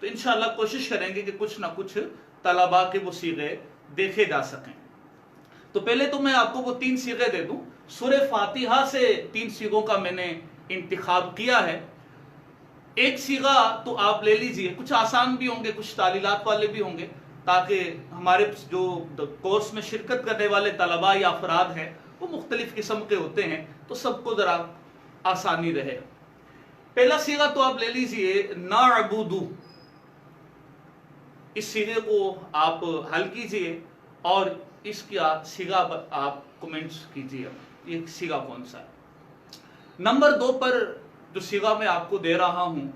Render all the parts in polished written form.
تو انشاءاللہ کوشش کریں گے کہ کچھ نہ کچھ طلباء کے وہ صیغے دیکھے جا سکیں. تو پہلے تو میں آپ کو وہ 3 صیغے دے دوں. سورہ فاتحہ سے 3 صیغوں کا میں نے انتخاب کیا ہے. ایک صیغہ تو آپ لے لیجئے، کچھ آسان بھی ہوں گے، کچھ تعلیلات والے بھی ہوں گے، تاکہ ہمارے جو کورس میں شرکت کرنے والے طلباء یا افراد ہیں وہ مختلف قسم کے ہوتے ہیں، تو سب کو ذرا آسانی رہے. پہلا صیغہ تو آپ لے لیجئے نعبدو. اس صیغے کو آپ حل کیجئے اور اس کا صیغہ آپ کمنٹس کیجئے یہ صیغہ کون سا ہے. نمبر 2 پر جو صیغہ میں آپ کو دے رہا ہوں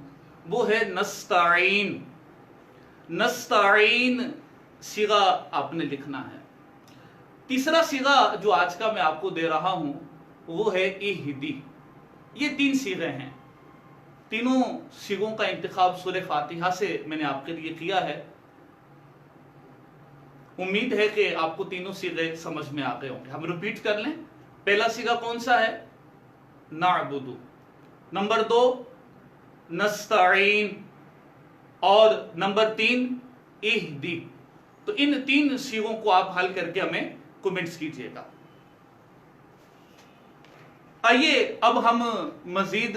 وہ ہے نستعین. نستعین صیغہ آپ نے لکھنا ہے. تیسرا صیغہ جو آج کا میں آپ کو دے رہا ہوں وہ ہے اہدی. یہ 3 صیغے ہیں. تینوں صیغوں کا انتخاب سورہ فاتحہ سے میں نے آپ کے لیے کیا ہے. امید ہے کہ آپ کو تینوں صیغے سمجھ میں آ گئے ہوں گے. ہم ریپیٹ کر لیں. پہلا صیغہ کون سا ہے؟ نعبدو. نمبر 2 نستعین اور نمبر 3 اہدی. تو ان 3 صیغوں کو آپ حل کر کے ہمیں کمنٹس کیجئے گا. آئیے اب ہم مزید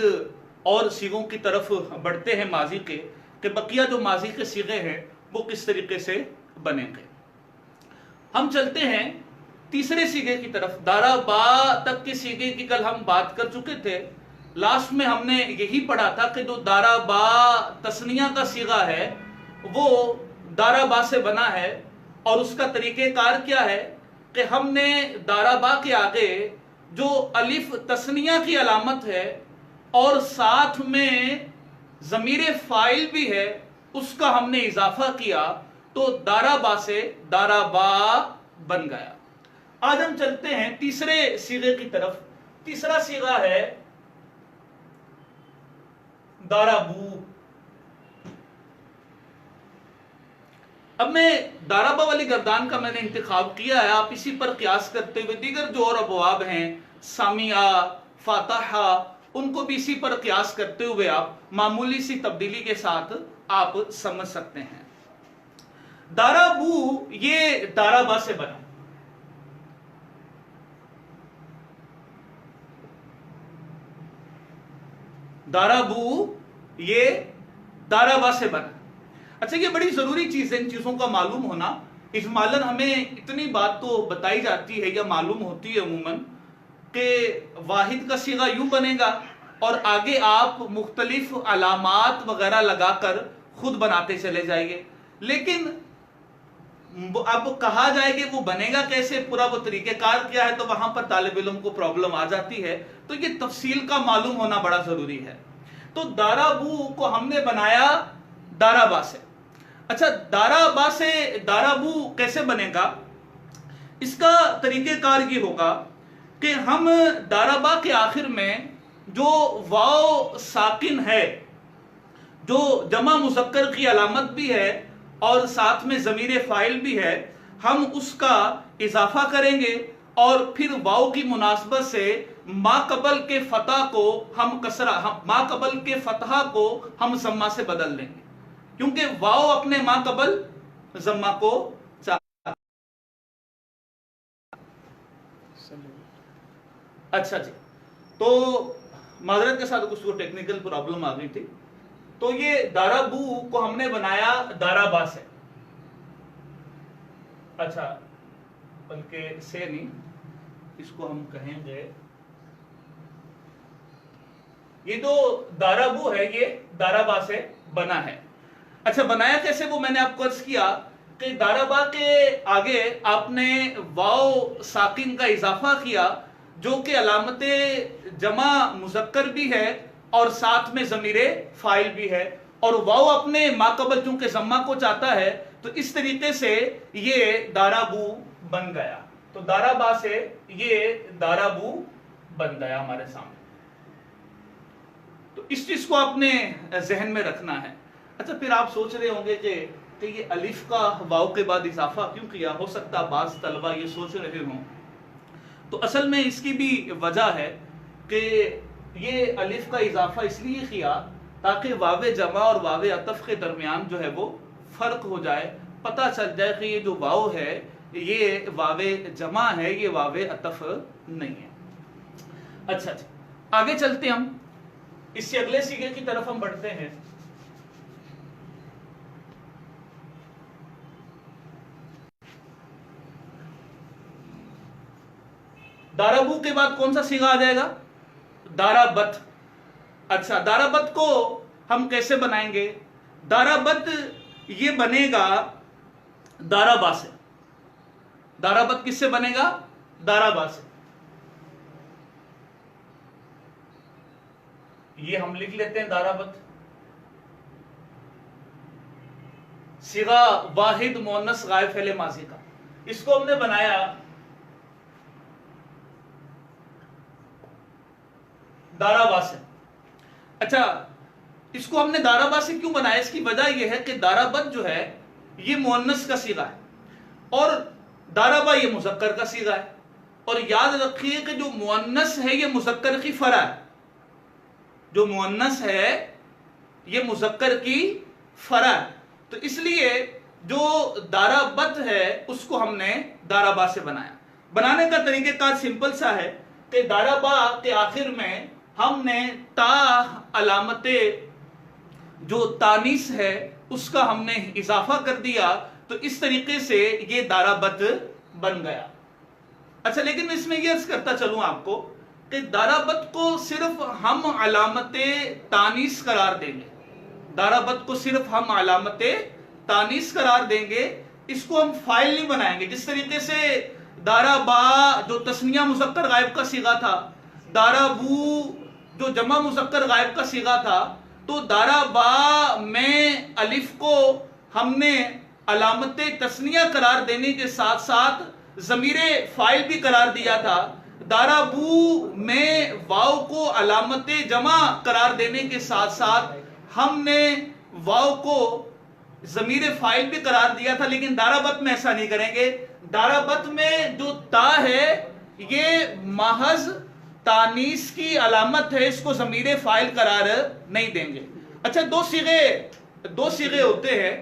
اور صیغوں کی طرف بڑھتے ہیں ماضی کے، کہ بقیہ جو ماضی کے صیغے ہیں وہ کس طریقے سے بنیں گے. ہم چلتے ہیں تیسرے صیغے کی طرف. دارا با تک کے صیغے کی کل ہم بات کر چکے تھے. لاسٹ میں ہم نے یہی پڑھا تھا کہ جو دارا با تسنیہ کا صیغہ ہے وہ دارا با سے بنا ہے، اور اس کا طریقہ کار کیا ہے کہ ہم نے دارا با کے آگے جو الف تسنیہ کی علامت ہے اور ساتھ میں ضمیر فاعل بھی ہے اس کا ہم نے اضافہ کیا، تو دارا با سے دارا با بن گیا. آج ہم چلتے ہیں تیسرے صیغے کی طرف. تیسرا صیغہ ہے دارا بو. اب میں دارا با والی گردان کا میں نے انتخاب کیا ہے. آپ اسی پر قیاس کرتے ہوئے دیگر جو اور ابواب ہیں سامیہ، فاتحہ، ان کو بھی اسی پر قیاس کرتے ہوئے آپ معمولی سی تبدیلی کے ساتھ آپ سمجھ سکتے ہیں. دارا بو یہ دارا با سے بنا. دارا بو یہ دارا با سے بنا. اچھا یہ بڑی ضروری چیز ہے ان چیزوں کا معلوم ہونا. اجمالاً ہمیں اتنی بات تو بتائی جاتی ہے یا معلوم ہوتی ہے عموماً کہ واحد کا صیغہ یوں بنے گا اور آگے آپ مختلف علامات وغیرہ لگا کر خود بناتے چلے جائیے. لیکن اب کہا جائے کہ وہ بنے گا کیسے، پورا وہ طریقہ کار کیا ہے، تو وہاں پر طالب علم کو پرابلم آ جاتی ہے. تو یہ تفصیل کا معلوم ہونا بڑا ضروری ہے. تو دارا بو کو ہم نے بنایا دارا با سے. اچھا دارا با سے دارا بو کیسے بنے گا؟ اس کا طریقہ کار یہ ہوگا کہ ہم دارا با کے آخر میں جو واو ساکن ہے، جو جمع مذکر کی علامت بھی ہے اور ساتھ میں ضمیر فاعل بھی ہے، ہم اس کا اضافہ کریں گے اور پھر واو کی مناسبت سے ما قبل کے فتح کو ہم کسرہ، ما قبل کے فتحہ کو ہم ضمہ سے بدل لیں گے، کیونکہ واو اپنے ما قبل ضمہ کو چاہتا. اچھا جی، تو معذرت کے ساتھ کچھ ٹیکنیکل پرابلم آ گئی تھی. تو یہ دارا بو کو ہم نے بنایا دارا با سے. اچھا بلکہ سے نہیں، اس کو ہم کہیں گے یہ جو دارا بو ہے یہ دارا با سے بنا ہے. اچھا بنایا کیسے وہ میں نے آپ کو عرض کیا کہ دارا با کے آگے آپ نے واو ساکن کا اضافہ کیا جو کہ علامت جمع مذکر بھی ہے اور ساتھ میں ضمیر فاعل بھی ہے، اور واو اپنے ما قبل چونکہ ضمہ کو چاہتا ہے، تو اس طریقے سے یہ دارا بو بن گیا. تو دارا با سے یہ دارا بو بن گیا ہمارے سامنے. تو اس چیز کو آپ نے ذہن میں رکھنا ہے. اچھا پھر آپ سوچ رہے ہوں گے کہ یہ الف کا واو کے بعد اضافہ کیوں کیا؟ ہو سکتا بعض طلبہ یہ سوچ رہے ہوں. تو اصل میں اس کی بھی وجہ ہے کہ یہ الف کا اضافہ اس لیے کیا تاکہ واو جمع اور واو عطف کے درمیان جو ہے وہ فرق ہو جائے، پتہ چل جائے کہ یہ جو واو ہے یہ واو جمع ہے، یہ واو عطف نہیں ہے۔ اچھا جی، آگے چلتے ہم اس سے اگلے صیغے کی طرف ہم بڑھتے ہیں۔ داربو کے بعد کون سا صیغہ آ جائے گا؟ دارابت۔ اچھا، دارابت کو ہم کیسے بنائیں گے؟ دارابت یہ بنے گا دارابا سے۔ دارابت کس سے بنے گا؟ دارابا سے۔ یہ ہم لکھ لیتے ہیں دارابت، صیغہ واحد مؤنث غائب فعل ماضی کا۔ اس کو ہم نے بنایا دارابا سے۔ اچھا، اس کو ہم نے دارابا سے کیوں بنایا؟ اس کی وجہ یہ ہے کہ دارابت جو ہے یہ مؤنث کا صیغہ ہے اور دارابا یہ مذکر کا صیغہ ہے، اور یاد رکھیے کہ جو مؤنث ہے یہ مذکر کی فرع ہے، جو مؤنث ہے یہ مذکر کی فرع ہے، تو اس لیے جو دارابت ہے اس کو ہم نے دارابا سے بنایا۔ بنانے کا طریقہ کار سمپل سا ہے کہ دارابا کے آخر میں ہم نے تا علامت جو تانیث ہے اس کا ہم نے اضافہ کر دیا، تو اس طریقے سے یہ دارابت بن گیا۔ اچھا، لیکن اس میں یہ عرض کرتا چلوں آپ کو کہ دارابت کو صرف ہم علامت تانیث قرار دیں گے، دارابت کو صرف ہم علامت تانیث قرار دیں گے، اس کو ہم فاعل نہیں بنائیں گے۔ جس طریقے سے دارابا جو تثنیہ مذکر غائب کا صیغہ تھا، دارابو جو جمع مذکر غائب کا صیغہ تھا، تو دارابا میں الف کو ہم نے علامت تثنیہ قرار دینے کے ساتھ ساتھ ضمیر فاعل بھی قرار دیا تھا۔ دارابو میں واو کو علامت جمع قرار دینے کے ساتھ ساتھ ہم نے واو کو ضمیر فاعل بھی قرار دیا تھا، لیکن دارابت میں ایسا نہیں کریں گے۔ دارابت میں جو تا ہے یہ محض تانیث کی علامت ہے، اس کو ضمیر فاعل قرار نہیں دیں گے۔ اچھا، دو صیغے ہوتے ہیں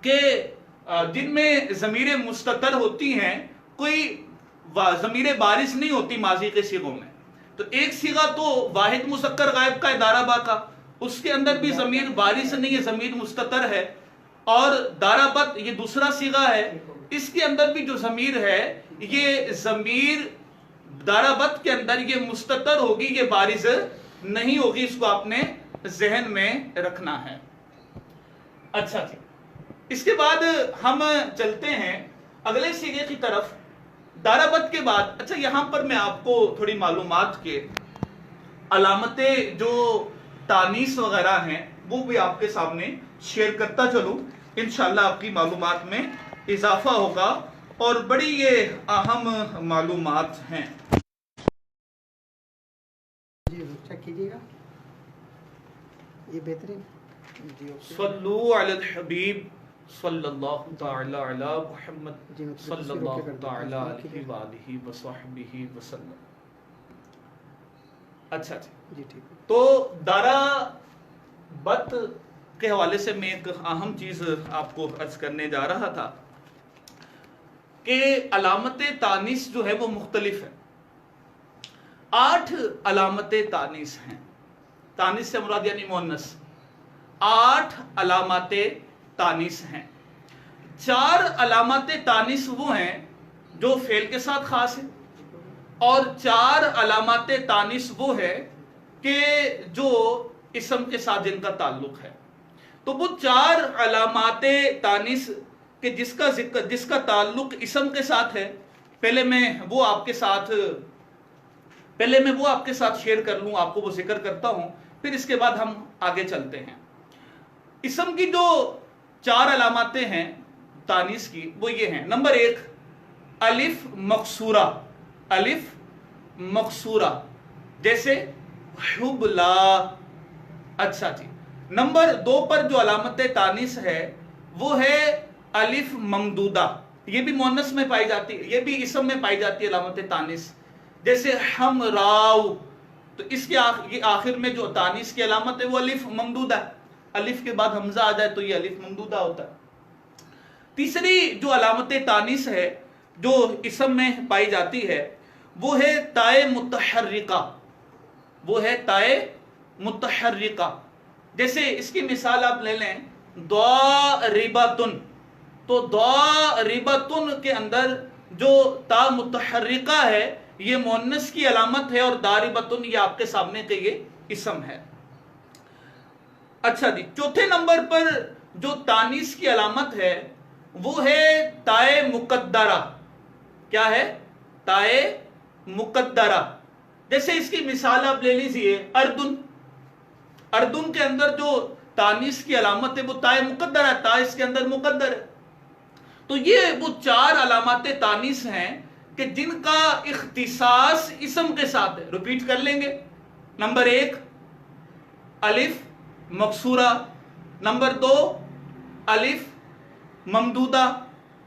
کہ جن میں ضمیر مستتر ہوتی ہیں، کوئی ضمیر بارز نہیں ہوتی ماضی کے صیغوں میں۔ تو ایک صیغہ تو واحد مذکر غائب کا ہے دارابا کا، اس کے اندر بھی ضمیر بارز نہیں ہے، ضمیر مستتر ہے، اور دارابت یہ دوسرا صیغہ ہے، اس کے اندر بھی جو ضمیر ہے یہ ضمیر دارابت کے اندر یہ مستتر ہوگی، یہ بارز نہیں ہوگی، اس کو آپ نے ذہن میں رکھنا ہے۔ اچھا جی، اس کے بعد ہم چلتے ہیں اگلے صیغے کی طرف۔ دارابت کے بعد اچھا یہاں پر میں آپ کو تھوڑی معلومات کے علامتیں جو تانیث وغیرہ ہیں وہ بھی آپ کے سامنے شیئر کرتا چلوں، انشاءاللہ آپ کی معلومات میں اضافہ ہوگا، اور بڑی یہ اہم معلومات ہیں۔ جی چیک کیجیے گا، یہ بہترین جی۔ صلو علی الحبیب صلی اللہ تعالی علی محمد صلی اللہ تعالی علیہ وآلہ وصحبہ وسلم۔ اچھا جی ٹھیک ہے۔ تو دارابت کے حوالے سے میں ایک اہم چیز آپ کو عرض کرنے جا رہا تھا کہ علامت تانیث جو ہے وہ مختلف ہے۔ 8 علامت تانیث ہیں، تانیث سے مراد یعنی مؤنث، 8 علامات تانیث ہیں۔ 4 علامات تانیث وہ ہیں جو فعل کے ساتھ خاص ہیں، اور 4 علامات تانیث وہ ہے کہ جو اسم کے ساتھ جن کا تعلق ہے۔ تو وہ 4 علامات تانیث کہ جس کا تعلق اسم کے ساتھ ہے، پہلے میں وہ آپ کے ساتھ شیئر کر لوں، آپ کو وہ ذکر کرتا ہوں، پھر اس کے بعد ہم آگے چلتے ہیں۔ اسم کی جو 4 علاماتیں ہیں تانیث کی وہ یہ ہیں۔ نمبر 1 الف مقصورہ، الف مقصورہ جیسے حبلا۔ اچھا جی، نمبر 2 پر جو علامت تانیث ہے وہ ہے الف ممدودہ، یہ بھی مؤنث میں پائی جاتی ہے، یہ بھی اسم میں پائی جاتی ہے علامت تانیث، جیسے حمراؤ، تو اس کے آخر میں جو تانیث کی علامت ہے وہ الف ممدودہ ہے، الف کے بعد حمزہ آ جائے تو یہ الف ممدودہ ہوتا ہے۔ تیسری جو علامت تانیث ہے جو اسم میں پائی جاتی ہے وہ ہے تائے متحرکہ، وہ ہے تائے متحرکہ۔ جیسے اس کی مثال آپ لے لیں ضاربۃ، تو ضاربۃ کے اندر جو تا متحرکہ ہے یہ مؤنث کی علامت ہے، اور ضاربۃ یہ آپ کے سامنے کہ یہ اسم ہے۔ اچھا جی، چوتھے نمبر پر جو تانیث کی علامت ہے وہ ہے تائے مقدرہ۔ کیا ہے؟ تائے مقدرہ۔ جیسے اس کی مثال آپ لے لیجئے اردن، اردن کے اندر جو تانیث کی علامت ہے وہ تائے مقدرہ ہے، تا اس کے اندر مقدر ہے۔ تو یہ وہ چار علامات تانیث ہیں کہ جن کا اختصاص اسم کے ساتھ ہے۔ ریپیٹ کر لیں گے۔ نمبر 1 الف مکسورہ، نمبر 2 الف ممدودہ،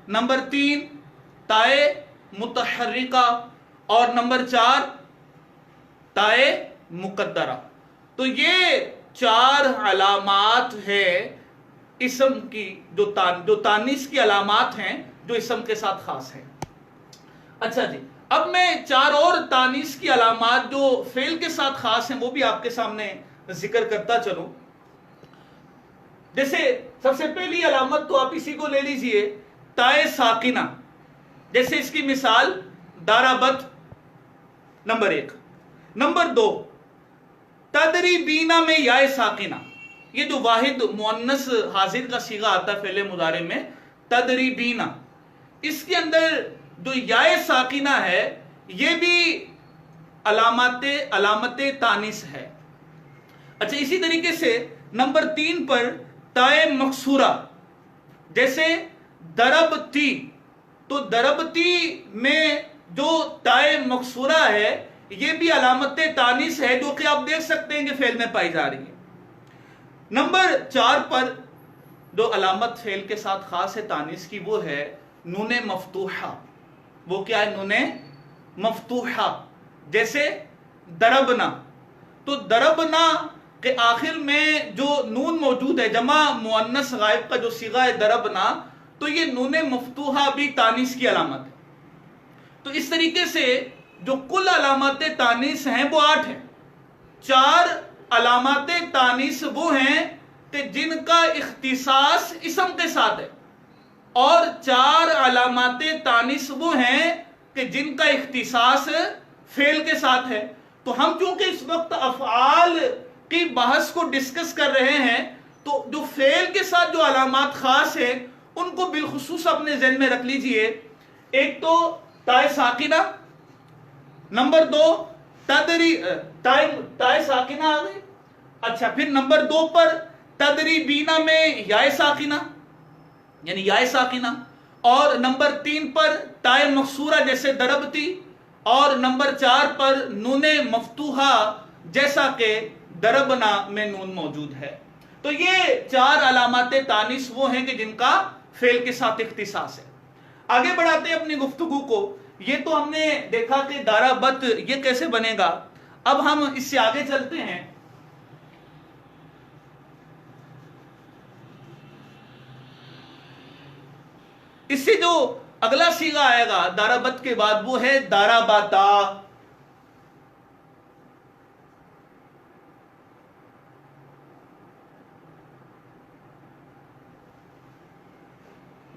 نمبر 3 تائے متحرکہ، اور نمبر 4 تائے مقدرہ۔ تو یہ چار علامات ہے اسم کی، جو تانیث کی علامات ہیں جو اسم کے ساتھ خاص ہیں۔ اچھا جی، اب میں چار اور تانیث کی علامات جو فعل کے ساتھ خاص ہیں وہ بھی آپ کے سامنے ذکر کرتا چلوں۔ جیسے سب سے پہلی علامت تو آپ اسی کو لے لیجئے تائے ساکنہ۔ جیسے اس کی مثال ضربت نمبر 1، نمبر 2 تدریبینہ میں یا ساکنہ، یہ جو واحد مؤنث حاضر کا صیغہ آتا ہے فعل مضارع میں تدریبینہ، اس کے اندر جو یا ساکنہ ہے یہ بھی علامت تانیث ہے۔ اچھا، اسی طریقے سے نمبر 3 پر تائے مکسورہ، جیسے ضربتی، تو ضربتی میں جو تائے مکسورہ ہے یہ بھی علامت تانیث ہے، جو کہ آپ دیکھ سکتے ہیں کہ فعل میں پائی جا رہی ہے۔ نمبر 4 پر جو علامت فعل کے ساتھ خاص ہے تانیث کی وہ ہے نون مفتوحہ۔ وہ کیا ہے؟ نون مفتوحہ۔ جیسے ضربنا، تو ضربنا کے آخر میں جو نون موجود ہے، جمع مؤنث غائب کا جو صیغہ ہے ضربنا، تو یہ نون مفتوحہ بھی تانیث کی علامت ہے۔ تو اس طریقے سے جو کل علامات تانیث ہیں وہ 8 ہیں۔ 4 علامات تانیث وہ ہیں کہ جن کا اختصاص اسم کے ساتھ ہے، اور 4 علامات تانیث وہ ہیں کہ جن کا اختصاص فعل کے ساتھ ہے۔ تو ہم چونکہ اس وقت افعال کی بحث کو ڈسکس کر رہے ہیں، تو جو فعل کے ساتھ جو علامات خاص ہیں ان کو بالخصوص اپنے ذہن میں رکھ لیجئے۔ ایک تو تائے ساکنہ، نمبر 2 تائے ساکنہ آ گئی۔ اچھا، پھر نمبر 2 پر تدریبینہ میں یا ساکنہ، یعنی یا ساکنہ، اور نمبر 3 پر تائے مکسورہ جیسے ضربتی، اور نمبر 4 پر نون مفتوحہ جیسا کہ ضربنا میں نون موجود ہے۔ تو یہ 4 علامات تانیث وہ ہیں کہ جن کا فعل کے ساتھ اختصاص ہے۔ آگے بڑھاتے ہیں اپنی گفتگو کو۔ یہ تو ہم نے دیکھا کہ ضربت یہ کیسے بنے گا، اب ہم اس سے آگے چلتے ہیں۔ اس سے جو اگلا صیغہ آئے گا ضربت کے بعد وہ ہے ضربتا۔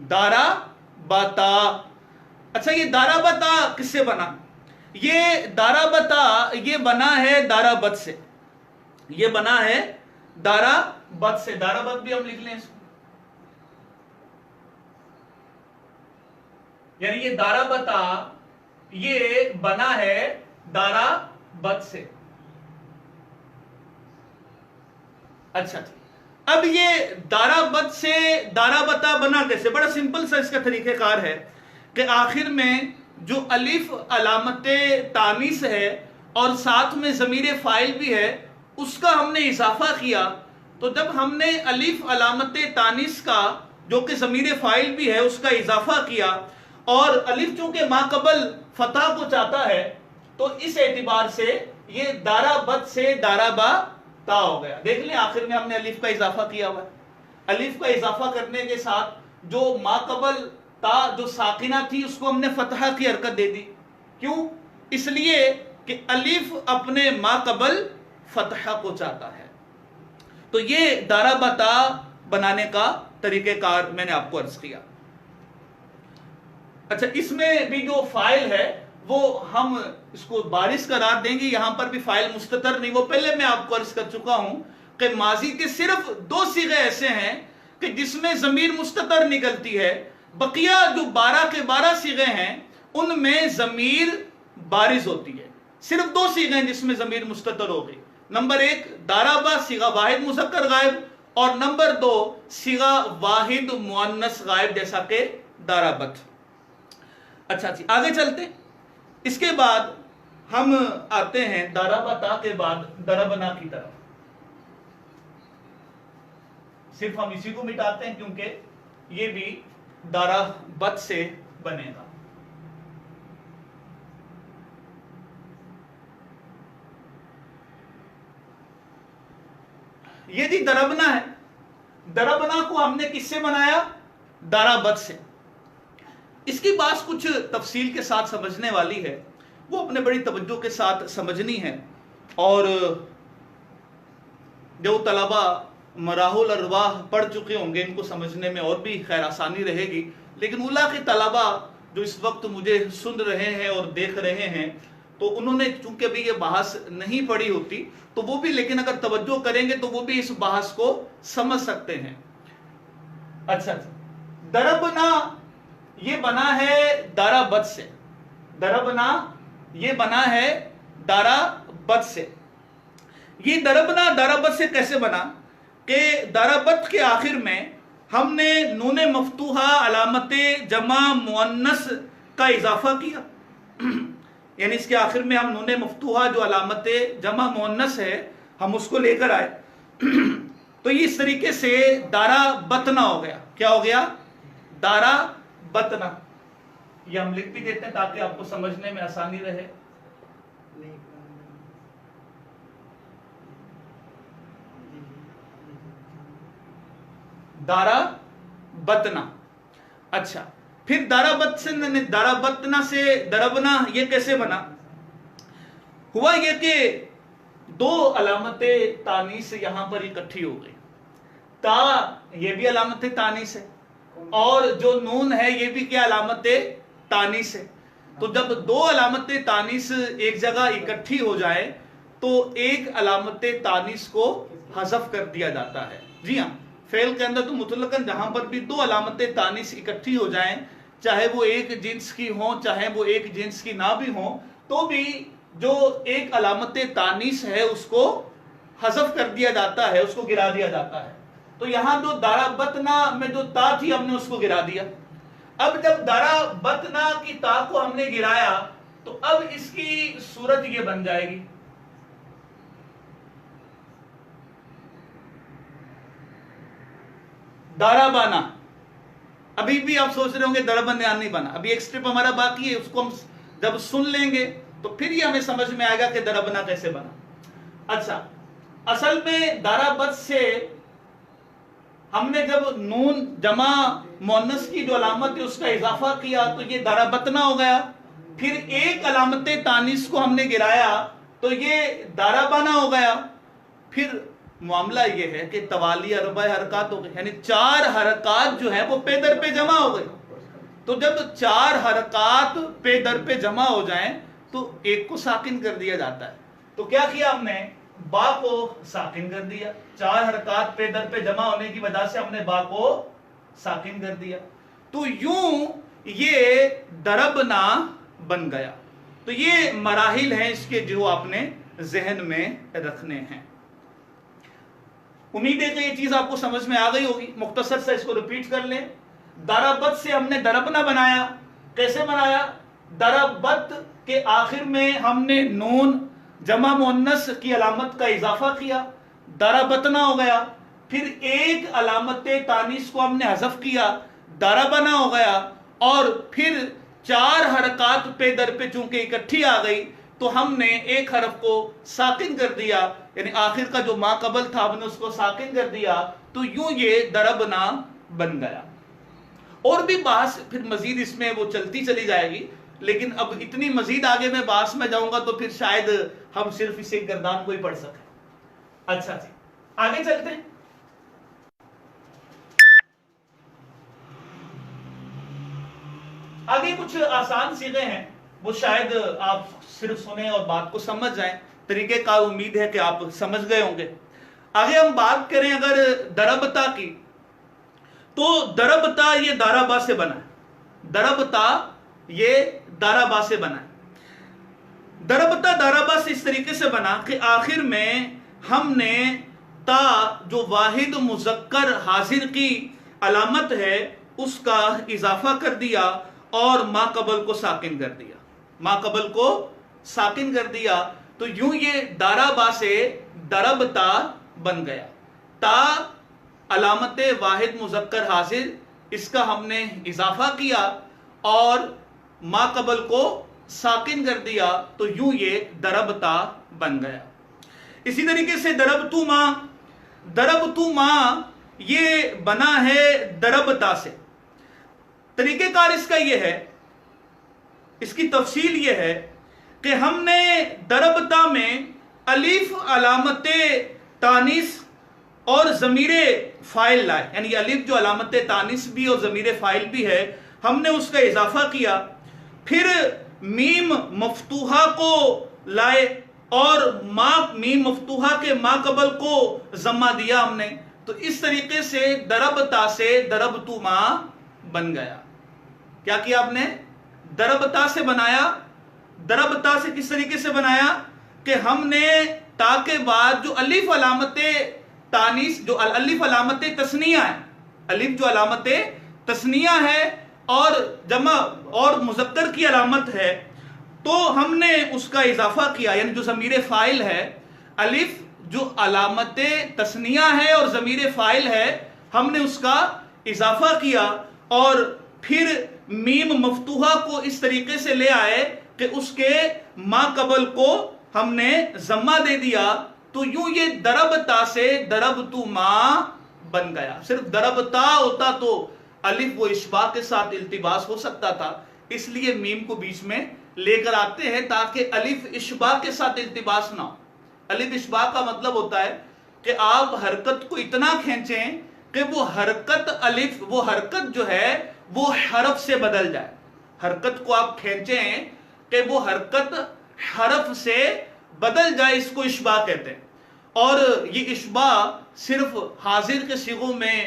ضربتا۔ اچھا، یہ ضربتا کس سے بنا؟ یہ ضربتا یہ بنا ہے ضربت سے، یہ بنا ہے ضربت سے۔ ضربت بھی ہم لکھ لیں اس کو، یعنی یہ ضربتا یہ بنا ہے ضربت سے۔ اچھا، اب یہ ضربت سے ضربتا بنا کیسے؟ بڑا سمپل سا اس کا طریقہ کار ہے کہ آخر میں جو الف علامت تانیث ہے اور ساتھ میں ضمیر فاعل بھی ہے، اس کا ہم نے اضافہ کیا۔ تو جب ہم نے الف علامت تانیث کا جو کہ ضمیر فاعل بھی ہے اس کا اضافہ کیا، اور الف چونکہ ما قبل فتح کو چاہتا ہے، تو اس اعتبار سے یہ دارا بت سے دارا با تا ہو گیا. دیکھ لیں آخر میں ہم نے الف کا اضافہ کیا ہوا ہے. الف کا اضافہ کرنے کے ساتھ جو ما قبل تا جو ساکنہ تھی اس کو ہم نے فتحہ کی حرکت دے دی. کیوں؟ اس لیے کہ الف اپنے ما قبل فتحہ کو چاہتا ہے. تو یہ دارا بتا بنانے کا طریقہ کار میں نے آپ کو عرض کیا. اچھا اس میں بھی جو فائل ہے وہ ہم اس کو بارش قرار دیں گے. یہاں پر بھی فائل مستتر نہیں, وہ پہلے میں آپ کو عرض کر چکا ہوں کہ ماضی کے صرف 2 صیغے ایسے ہیں کہ جس میں ضمیر مستتر نکلتی ہے. بقیہ جو 12 کے 12 صیغے ہیں ان میں ضمیر بارز ہوتی ہے. صرف 2 صیغے ہیں جس میں ضمیر مستتر ہوگی. نمبر 1 دارابا صیغہ واحد مذکر غائب, اور نمبر 2 صیغہ واحد مؤنث غائب جیسا کہ دارابت. اچھا جی آگے چلتے. اس کے بعد ہم آتے ہیں دارابتا کے بعد دربنا کی طرف. صرف ہم اسی کو مٹاتے ہیں کیونکہ یہ بھی دارابت سے بنے گا. یہ جی دربنا ہے. دربنا کو ہم نے کس سے بنایا؟ دارابت سے. اس کی بات کچھ تفصیل کے ساتھ سمجھنے والی ہے, وہ اپنے بڑی توجہ کے ساتھ سمجھنی ہے. اور جو طلبہ مراحل الارواح پڑھ چکے ہوں گے ان کو سمجھنے میں اور بھی خیر آسانی رہے گی. لیکن اولیاء کے طلبہ جو اس وقت مجھے سن رہے ہیں اور دیکھ رہے ہیں تو انہوں نے چونکہ ابھی یہ بحث نہیں پڑھی ہوتی تو وہ بھی, لیکن اگر توجہ کریں گے تو وہ بھی اس بحث کو سمجھ سکتے ہیں. اچھا دربنا یہ بنا ہے دارابت سے. دربنا یہ بنا ہے دارابت سے. یہ دربنا دارابت سے کیسے بنا کہ دارابت کے آخر میں ہم نے نون مفتوحہ علامت جمع مؤنث کا اضافہ کیا. یعنی اس کے آخر میں ہم نون مفتوحہ جو علامت جمع مؤنث ہے ہم اس کو لے کر آئے. تو یہ اس طریقے سے دارابتنا ہو گیا. کیا ہو گیا؟ دارابتنا. یہ ہم لکھ بھی دیتے ہیں تاکہ آپ کو سمجھنے میں آسانی رہے. دارابتنا. اچھا پھر دارابتنا سے دربنا یہ کیسے بنا؟ ہوا یہ کہ 2 علامت تانیث یہاں پر اکٹھی ہو گئی. تا یہ بھی علامت تانیث ہے اور جو نون ہے یہ بھی کیا علامت تانیث ہے. تو جب 2 علامت تانیث ایک جگہ اکٹھی ہو جائے تو ایک علامت تانیث کو حذف کر دیا جاتا ہے. جی ہاں فعل کے اندر تو مطلقاً جہاں پر بھی 2 علامت تانیث اکٹھی ہو جائیں چاہے وہ ایک جنس کی ہوں چاہے وہ ایک جنس کی نہ بھی ہوں تو بھی جو ایک علامت تانیث ہے اس کو حذف کر دیا جاتا ہے, اس کو گرا دیا جاتا ہے. تو یہاں جو دارابتنا میں جو تا تھی ہم نے اس کو گرا دیا. اب جب دارابتنا کی تا کو ہم نے گرایا تو اب اس کی صورت یہ بن جائے گی. دارابانا. ابھی بھی آپ سوچ رہے ہوں گے دربنا نہیں بنا, ابھی ایک سٹیپ ہمارا باقی ہے, اس کو ہم جب سن لیں گے تو پھر یہ ہمیں سمجھ میں آئے گا کہ دربنا کیسے بنا. اچھا اصل میں دارابت سے ہم نے جب نون جمع مؤنث کی جو علامت ہے اس کا اضافہ کیا تو یہ دارابتنا ہو گیا. پھر ایک علامت تانیث کو ہم نے گرایا تو یہ دارابانا ہو گیا. پھر معاملہ یہ ہے کہ توالی 4 حرکات ہو گئے, یعنی 4 حرکات جو ہیں وہ پے در پہ جمع ہو گئی. تو جب 4 حرکات پے در پہ جمع ہو جائیں تو ایک کو ساکن کر دیا جاتا ہے. تو کیا کیا ہم نے؟ با کو ساکن کر دیا. 4 حرکات پے در پہ جمع ہونے کی وجہ سے ہم نے با کو ساکن کر دیا. تو یوں یہ دربنا بن گیا. تو یہ مراحل ہیں اس کے جو آپ نے ذہن میں رکھنے ہیں. امید ہے کہ یہ چیز آپ کو سمجھ میں آ گئی ہوگی. مختصر سے اس کو ریپیٹ کر لیں. دارابت سے ہم نے دربنا بنایا. کیسے بنایا؟ دربت کے آخر میں ہم نے نون جمع مؤنث کی علامت کا اضافہ کیا, دارابتنا ہو گیا. پھر ایک علامت تانیث کو ہم نے حذف کیا, داربنا ہو گیا. اور پھر 4 حرکات پہ در پہ چونکہ اکٹھی آ گئی تو ہم نے ایک حرف کو ساکن کر دیا، یعنی آخر کا جو ما قبل تھا ہم نے اس کو ساکن کر دیا، تو یوں یہ دربنا بن گیا۔ اور بھی بحث پھر مزید اس میں وہ چلتی چلی جائے گی، لیکن اب اتنی مزید آگے میں بحث میں جاؤں گا تو پھر شاید ہم صرف اسے گردان کو ہی پڑھ سکیں۔ اچھا جی آگے چلتے ہیں۔ آگے کچھ آسان صیغے ہیں، وہ شاید آپ صرف سنیں اور بات کو سمجھ جائیں، طریقہ کار امید ہے کہ آپ سمجھ گئے ہوں گے۔ آگے ہم بات کریں اگر دربتا کی، تو دربتا یہ دارابا سے بنا ہے، دربتا یہ دارابا سے بنا ہے۔ دربتا دارابا سے اس طریقے سے بنا کہ آخر میں ہم نے تا جو واحد مذکر حاضر کی علامت ہے اس کا اضافہ کر دیا اور ما قبل کو ساکن کر دیا، ما قبل کو ساکن کر دیا، تو یوں یہ دارابا سے دربتا بن گیا۔ تا علامت واحد مذکر حاضر، اس کا ہم نے اضافہ کیا اور ما قبل کو ساکن کر دیا، تو یوں یہ دربتا بن گیا۔ اسی طریقے سے دربتو ما، دربتو ما یہ بنا ہے دربتا سے۔ طریقہ کار اس کا یہ ہے، اس کی تفصیل یہ ہے کہ ہم نے دربتا میں الف علامت تانیث اور ضمیر فاعل لائے، یعنی الف جو علامت تانیث بھی اور ضمیر فاعل بھی ہے، ہم نے اس کا اضافہ کیا، پھر میم مفتوحہ کو لائے اور میم مفتوحہ کے ما قبل کو ضمہ دیا ہم نے، تو اس طریقے سے دربتا سے دربتو ما بن گیا۔ کیا کیا آپ نے؟ دربتا سے بنایا۔ دربتا سے کس طریقے سے بنایا کہ ہم نے تا کے بعد جو الف علامت تانیث، جو الف علامت تثنیہ ہے، الف جو علامت تثنیہ ہے اور جمع اور مذکر کی علامت ہے، تو ہم نے اس کا اضافہ کیا، یعنی جو ضمیر فاعل ہے، الف جو علامت تثنیہ ہے اور ضمیر فاعل ہے، ہم نے اس کا اضافہ کیا اور پھر میم مفتوحہ کو اس طریقے سے لے آئے کہ اس کے ما قبل کو ہم نے ضمہ دے دیا، تو یوں یہ دربتا سے دربتو ما بن گیا۔ صرف دربتا ہوتا تو الف و اشباع کے ساتھ التباس ہو سکتا تھا، اس لیے میم کو بیچ میں لے کر آتے ہیں تاکہ الف اشباع کے ساتھ التباس نہ ہو۔ الف اشباع کا مطلب ہوتا ہے کہ آپ حرکت کو اتنا کھینچیں کہ وہ حرکت الف، وہ حرکت جو ہے وہ حرف سے بدل جائے۔ حرکت کو آپ کھینچیں کہ وہ حرکت حرف سے بدل جائے، اس کو اشباع کہتے ہیں۔ اور یہ اشباع صرف حاضر کے صیغوں میں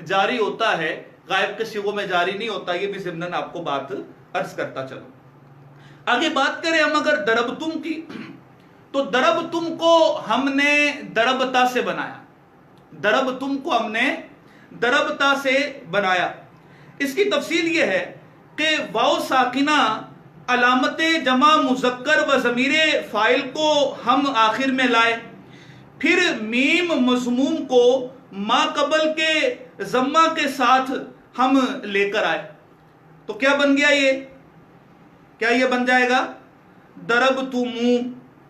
جاری ہوتا ہے، غائب کے صیغوں میں جاری نہیں ہوتا، یہ بھی ضمناً آپ کو بات عرض کرتا چلو۔ آگے بات کریں ہم اگر دربتم کی، تو دربتم کو ہم نے دربتا سے بنایا، دربتم کو ہم نے دربتا سے بنایا۔ اس کی تفصیل یہ ہے کہ واو ساکنہ علامت جمع مذکر و ضمیر فاعل کو ہم آخر میں لائے، پھر میم مضموم کو ما قبل کے ضمہ کے ساتھ ہم لے کر آئے، تو کیا بن گیا یہ؟ کیا یہ بن جائے گا دربتمو؟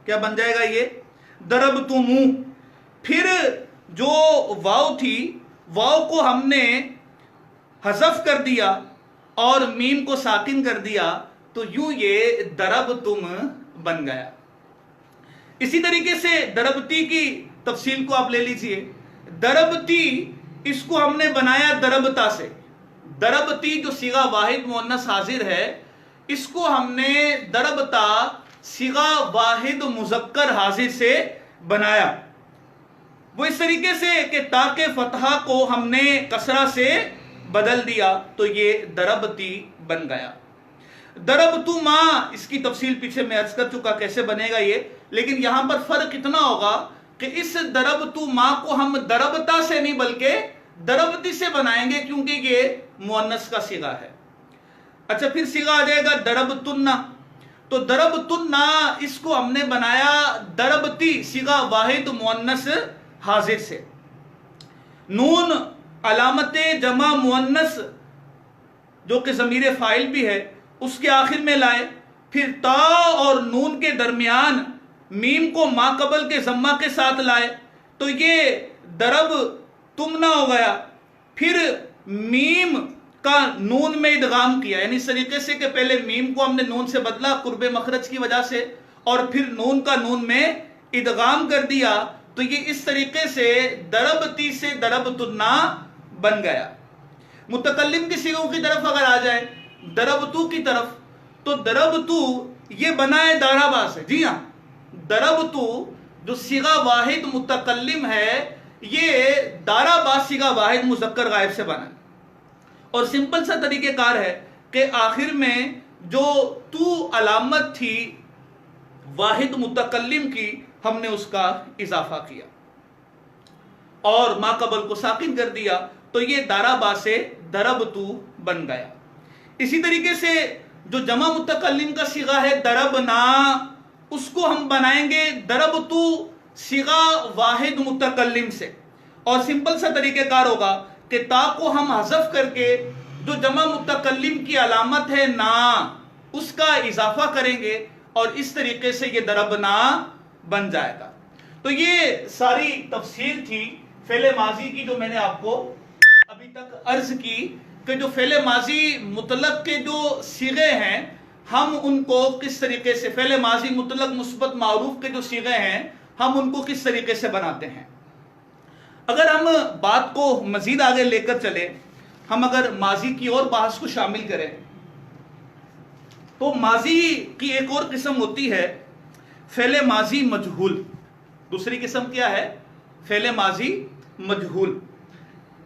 کیا بن جائے گا یہ دربتمو؟ پھر جو واو تھی، واو کو ہم نے حذف کر دیا اور میم کو ساکن کر دیا، تو یوں یہ دربتم بن گیا۔ اسی طریقے سے دربتی کی تفصیل کو آپ لے لیجئے۔ دربتی اس کو ہم نے بنایا دربتا سے۔ دربتی جو صیغہ واحد مؤنث حاضر ہے، اس کو ہم نے دربتا صیغہ واحد مذکر حاضر سے بنایا۔ وہ اس طریقے سے کہ تا کے فتحہ کو ہم نے کسرہ سے بدل دیا، تو یہ دربتی بن گیا۔ دربتو ما، اس کی تفصیل پیچھے میں عرض کر چکا کیسے بنے گا یہ، لیکن یہاں پر فرق اتنا ہوگا کہ اس دربتو ما کو ہم دربتا سے نہیں بلکہ دربتی سے بنائیں گے، کیونکہ یہ مؤنث کا صیغہ ہے۔ اچھا پھر صیغہ آ جائے گا دربتن، تو دربتن اس کو ہم نے بنایا دربتی صیغہ واحد مؤنث حاضر سے۔ نون علامت جمع مؤنث جو کہ ضمیر فاعل بھی ہے، اس کے آخر میں لائے پھر تا اور نون کے درمیان میم کو ما قبل کے ضمہ کے ساتھ لائے تو یہ درب تمنا ہو گیا. پھر میم کا نون میں ادغام کیا، یعنی اس طریقے سے کہ پہلے میم کو ہم نے نون سے بدلا قرب مخرج کی وجہ سے، اور پھر نون کا نون میں ادغام کر دیا، تو یہ اس طریقے سے دربتی سے دربتنا بن گیا. متکلم کی صیغوں کی طرف اگر آ جائے دربتو کی طرف، تو دربتو یہ بنا ہے دارابا سے. جی ہاں، دربتو جو صیغہ واحد متکلم ہے یہ دارابا صیغہ واحد مذکر غائب سے بنا ہے. اور سمپل سا طریقہ کار ہے کہ آخر میں جو تو علامت تھی واحد متکلم کی ہم نے اس کا اضافہ کیا اور ما قبل کو ساکن کر دیا، تو یہ دارابا سے دربتو بن گیا. اسی طریقے سے جو جمع متکلم کا صیغہ ہے دربنا، اس کو ہم بنائیں گے دربتو صیغہ واحد متکلم سے. اور سمپل سا طریقہ کار ہوگا کہ تا کو ہم حذف کر کے جو جمع متکلم کی علامت ہے نا اس کا اضافہ کریں گے اور اس طریقے سے یہ دربنا بن جائے گا. تو یہ ساری تفصیل تھی فعل ماضی کی جو میں نے آپ کو ابھی تک عرض کی کہ جو فعل ماضی مطلق کے جو صیغے ہیں ہم ان کو کس طریقے سے، فعل ماضی مطلق مثبت معروف کے جو صیغے ہیں ہم ان کو کس طریقے سے بناتے ہیں. اگر ہم بات کو مزید آگے لے کر چلے، ہم اگر ماضی کی اور بحث کو شامل کریں تو ماضی کی ایک اور قسم ہوتی ہے فعل ماضی مجہول. دوسری قسم کیا ہے؟ فعل ماضی مجہول.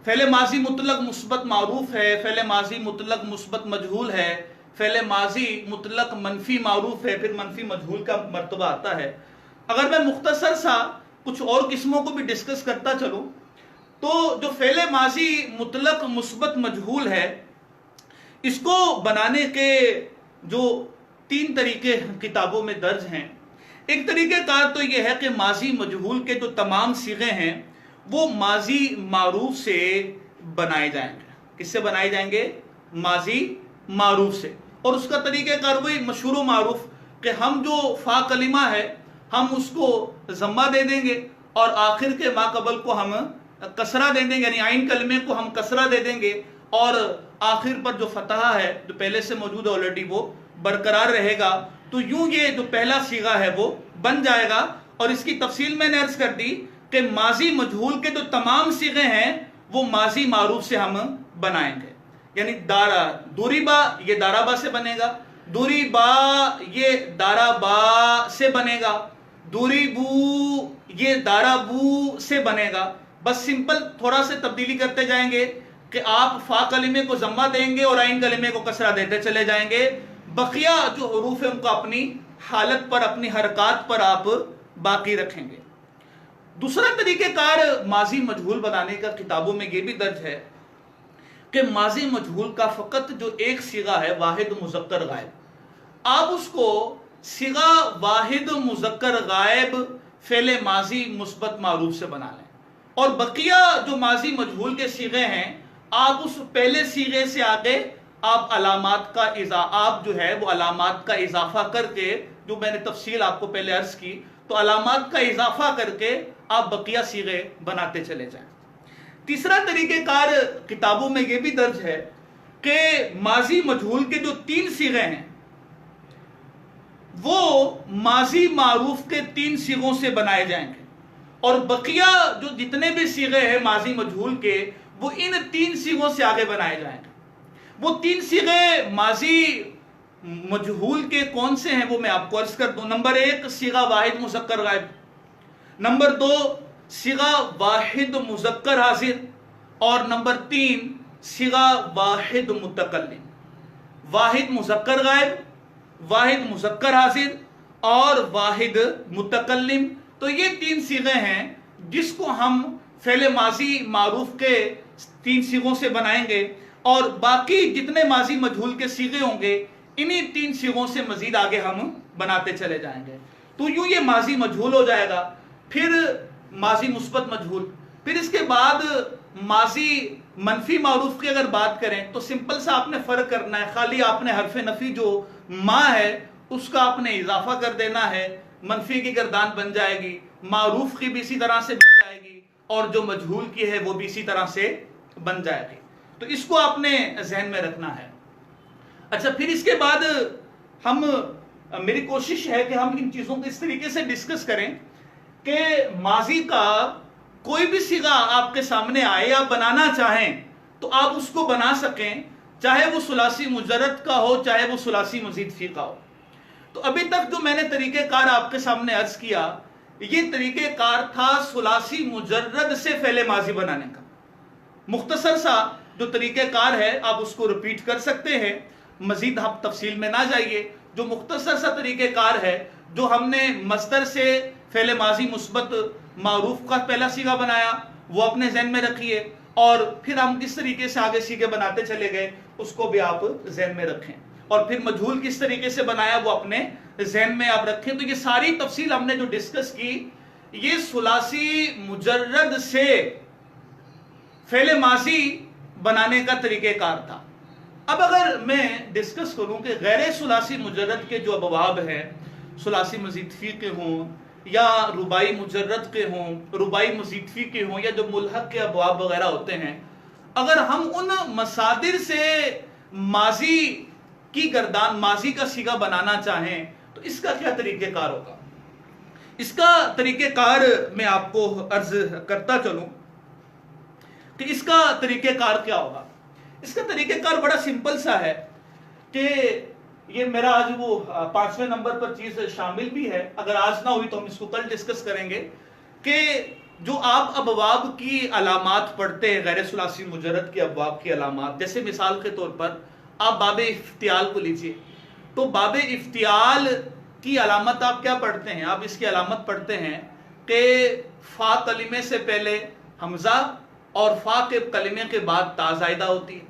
فعل ماضی مطلق مثبت معروف ہے، فعل ماضی مطلق مثبت مجہول ہے، فعل ماضی مطلق منفی معروف ہے، پھر منفی مجہول کا مرتبہ آتا ہے. اگر میں مختصر سا کچھ اور قسموں کو بھی ڈسکس کرتا چلوں تو جو فعل ماضی مطلق مثبت مجہول ہے اس کو بنانے کے جو 3 طریقے کتابوں میں درج ہیں. ایک طریقہ کار تو یہ ہے کہ ماضی مجہول کے جو تمام صیغے ہیں وہ ماضی معروف سے بنائے جائیں گے. کس سے بنائے جائیں گے؟ ماضی معروف سے. اور اس کا طریقہ کار وہی مشہور و معروف کہ ہم جو فا کلمہ ہے ہم اس کو ضمہ دے دیں گے اور آخر کے ما قبل کو ہم کسرہ دے دیں گے، یعنی عین کلمے کو ہم کسرہ دے دیں گے اور آخر پر جو فتحہ ہے جو پہلے سے موجود ہے آلریڈی وہ برقرار رہے گا. تو یوں یہ جو پہلا صیغہ ہے وہ بن جائے گا. اور اس کی تفصیل میں نے عرض کر دی کہ ماضی مجہول کے جو تمام صیغے ہیں وہ ماضی معروف سے ہم بنائیں گے. یعنی دوریبا یہ دارابا سے بنے گا، دوریبا یہ دارابا سے بنے گا، دوریبو یہ دارابو سے بنے گا. بس سمپل تھوڑا سے تبدیلی کرتے جائیں گے کہ آپ فا کلمے کو ضمہ دیں گے اور عین کلمے کو کسرہ دیتے چلے جائیں گے. بقیہ جو حروف ہیں ان کو اپنی حالت پر، اپنی حرکات پر آپ باقی رکھیں گے. دوسرا طریقہ کار ماضی مجہول بنانے کا کتابوں میں یہ بھی درج ہے کہ ماضی مجہول کا فقط جو ایک صیغہ ہے واحد مذکر غائب، آپ اس کو صیغہ واحد مذکر غائب فعل ماضی مثبت معروف سے بنا لیں اور بقیہ جو ماضی مجہول کے صیغے ہیں آپ اس پہلے صیغے سے آگے آپ علامات کا آپ جو ہے وہ علامات کا اضافہ کر کے، جو میں نے تفصیل آپ کو پہلے عرض کی، تو علامات کا اضافہ کر کے آپ بقیہ صیغے بناتے چلے جائیں. تیسرا طریقہ کار کتابوں میں یہ بھی درج ہے کہ ماضی مجہول کے جو 3 صیغے ہیں وہ ماضی معروف کے 3 صیغوں سے بنائے جائیں گے اور بقیہ جو جتنے بھی صیغے ہیں ماضی مجہول کے وہ ان 3 صیغوں سے آگے بنائے جائیں گے. وہ 3 صیغے ماضی مجہول کے کون سے ہیں وہ میں آپ کو عرض کر دوں. نمبر 1 صیغہ واحد مذکر غائب، نمبر 2 صیغہ واحد مذکر حاضر، اور نمبر 3 صیغہ واحد متکلم. واحد مذکر غائب، واحد مذکر حاضر اور واحد متکلم. تو یہ 3 صیغے ہیں جس کو ہم فعل ماضی معروف کے 3 صیغوں سے بنائیں گے اور باقی جتنے ماضی مجہول کے صیغے ہوں گے انہی 3 صیغوں سے مزید آگے ہم بناتے چلے جائیں گے. تو یوں یہ ماضی مجہول ہو جائے گا. پھر ماضی مثبت مجہول، پھر اس کے بعد ماضی منفی معروف کی اگر بات کریں تو سمپل سا آپ نے فرق کرنا ہے. خالی آپ نے حرف نفی جو ما ہے اس کا آپ نے اضافہ کر دینا ہے، منفی کی گردان بن جائے گی، معروف کی بھی اسی طرح سے بن جائے گی، اور جو مجہول کی ہے وہ بھی اسی طرح سے بن جائے گی. تو اس کو آپ نے ذہن میں رکھنا ہے. اچھا، پھر اس کے بعد میری کوشش ہے کہ ہم ان چیزوں کو اس طریقے سے ڈسکس کریں کہ ماضی کا کوئی بھی صیغہ آپ کے سامنے آئے یا بنانا چاہیں تو آپ اس کو بنا سکیں، چاہے وہ ثلاثی مجرد کا ہو چاہے وہ ثلاثی مزید فی کا ہو. تو ابھی تک جو میں نے طریقہ کار آپ کے سامنے عرض کیا، یہ طریقہ کار تھا ثلاثی مجرد سے فعل ماضی بنانے کا. مختصر سا جو طریقہ کار ہے آپ اس کو ریپیٹ کر سکتے ہیں، مزید آپ تفصیل میں نہ جائیے. جو مختصر سا طریقہ کار ہے، جو ہم نے مصدر سے فعل ماضی مثبت معروف کا پہلا صیغہ بنایا، وہ اپنے ذہن میں رکھیے، اور پھر ہم کس طریقے سے آگے صیغے بناتے چلے گئے اس کو بھی آپ ذہن میں رکھیں، اور پھر مجہول کس طریقے سے بنایا وہ اپنے ذہن میں آپ رکھیں. تو یہ ساری تفصیل ہم نے جو ڈسکس کی، یہ ثلاثی مجرد سے فعل ماضی بنانے کا طریقہ کار تھا. اب اگر میں ڈسکس کروں کہ غیر ثلاثی مجرد کے جو ابواب ہیں، ثلاثی مزید فی کے ہوں یا رباعی مجرد کے ہوں، رباعی مزید فی کے ہوں، یا جو ملحق کے ابواب وغیرہ ہوتے ہیں، اگر ہم ان مصادر سے ماضی کی گردان، ماضی کا صیغہ بنانا چاہیں تو اس کا کیا طریقہ کار ہوگا؟ اس کا طریقہ کار میں آپ کو عرض کرتا چلوں کہ اس کا طریقہ کار کیا ہوگا. اس کا طریقہ کار بڑا سمپل سا ہے کہ یہ میرا آج وہ 5ویں نمبر پر چیز شامل بھی ہے، اگر آج نہ ہوئی تو ہم اس کو کل ڈسکس کریں گے، کہ جو آپ ابواب کی علامات پڑھتے ہیں، غیر ثلاثی مجرد کے ابواب کی علامات، جیسے مثال کے طور پر آپ باب افتعال کو لیجئے، تو باب افتعال کی علامت آپ کیا پڑھتے ہیں؟ آپ اس کی علامت پڑھتے ہیں کہ فا کلمے سے پہلے حمزہ اور فا کے کلمے کے بعد تا زائدہ ہوتی ہے.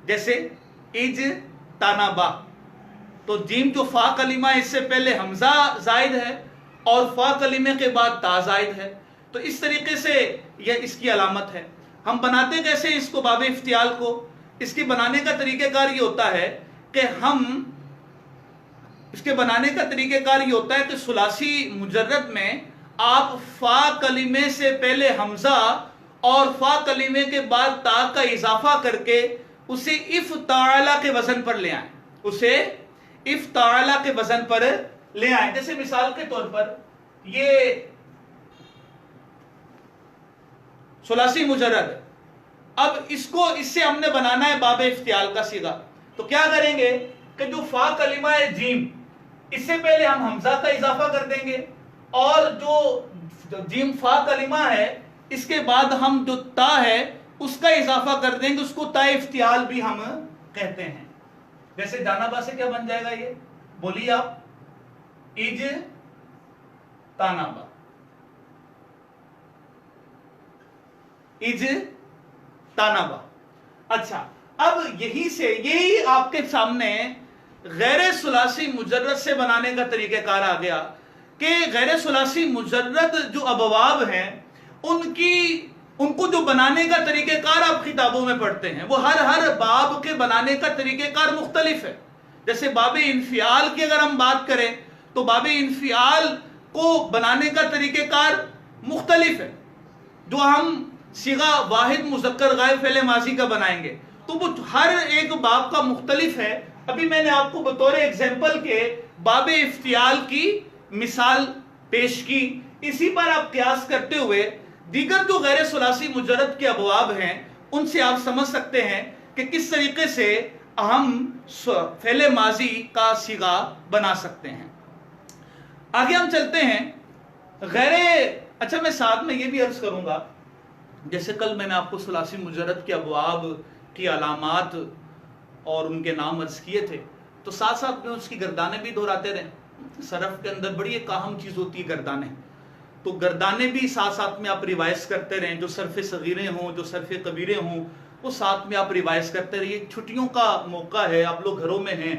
جیسے اج تانابا، تو جیم جو فا کلمہ اس سے پہلے حمزہ زائد ہے اور فا کلمے کے بعد تا زائد ہے. تو اس طریقے سے یہ اس کی علامت ہے. ہم بناتے کیسے اس کو باب افتعال کو؟ اس کے بنانے کا طریقہ کار یہ ہوتا ہے کہ اس کے بنانے کا طریقہ کار یہ ہوتا ہے کہ ثلاثی مجرد میں آپ فا کلمے سے پہلے حمزہ اور فا کلمے کے بعد تا کا اضافہ کر کے اسے افتعال کے وزن پر لے آئیں، اسے افتعال کے وزن پر لے آئیں. جیسے مثال کے طور پر یہ ثلاثی مجرد، اب اس سے ہم نے بنانا ہے باب افتعال کا صیغہ. تو کیا کریں گے کہ جو فا کلمہ ہے جیم، اس سے پہلے ہم حمزہ کا اضافہ کر دیں گے، اور جو جیم فا کلمہ ہے اس کے بعد ہم جو تا ہے اس کا اضافہ کر دیں گے، اس کو تا افتعال بھی ہم کہتے ہیں. جیسے جانبا سے کیا بن جائے گا؟ یہ بولیے آپ، اج تانابا، اج تانابا. اچھا، اب یہی آپ کے سامنے غیر ثلاثی مجرد سے بنانے کا طریقہ کار آ گیا کہ غیر ثلاثی مجرد جو ابواب ہیں ان کو جو بنانے کا طریقہ کار آپ کتابوں میں پڑھتے ہیں، وہ ہر باب کے بنانے کا طریقہ کار مختلف ہے. جیسے باب انفعال کی اگر ہم بات کریں تو باب انفعال کو بنانے کا طریقہ کار مختلف ہے. جو ہم صیغہ واحد مذکر غائب فعل ماضی کا بنائیں گے تو وہ ہر ایک باب کا مختلف ہے. ابھی میں نے آپ کو بطور ایگزامپل کے باب افتعال کی مثال پیش کی، اسی پر آپ قیاس کرتے ہوئے دیگر جو غیر ثلاثی مجرد کے ابواب ہیں ان سے آپ سمجھ سکتے ہیں کہ کس طریقے سے ہم فعل ماضی کا صیغہ بنا سکتے ہیں. آگے ہم چلتے ہیں. اچھا، میں ساتھ میں یہ بھی عرض کروں گا، جیسے کل میں نے آپ کو ثلاثی مجرد کے ابواب کی علامات اور ان کے نام عرض کیے تھے، تو ساتھ ساتھ میں اس کی گردانیں بھی دہراتے رہے. صرف کے اندر بڑی ایک اہم چیز ہوتی ہے گردانیں، تو گردانیں بھی ساتھ ساتھ میں آپ ریوائز کرتے رہیں. جو صرف صغیرے ہوں، جو صرف کبیرے ہوں، وہ ساتھ میں آپ ریوائز کرتے رہیے. چھٹیوں کا موقع ہے، آپ لوگ گھروں میں ہیں،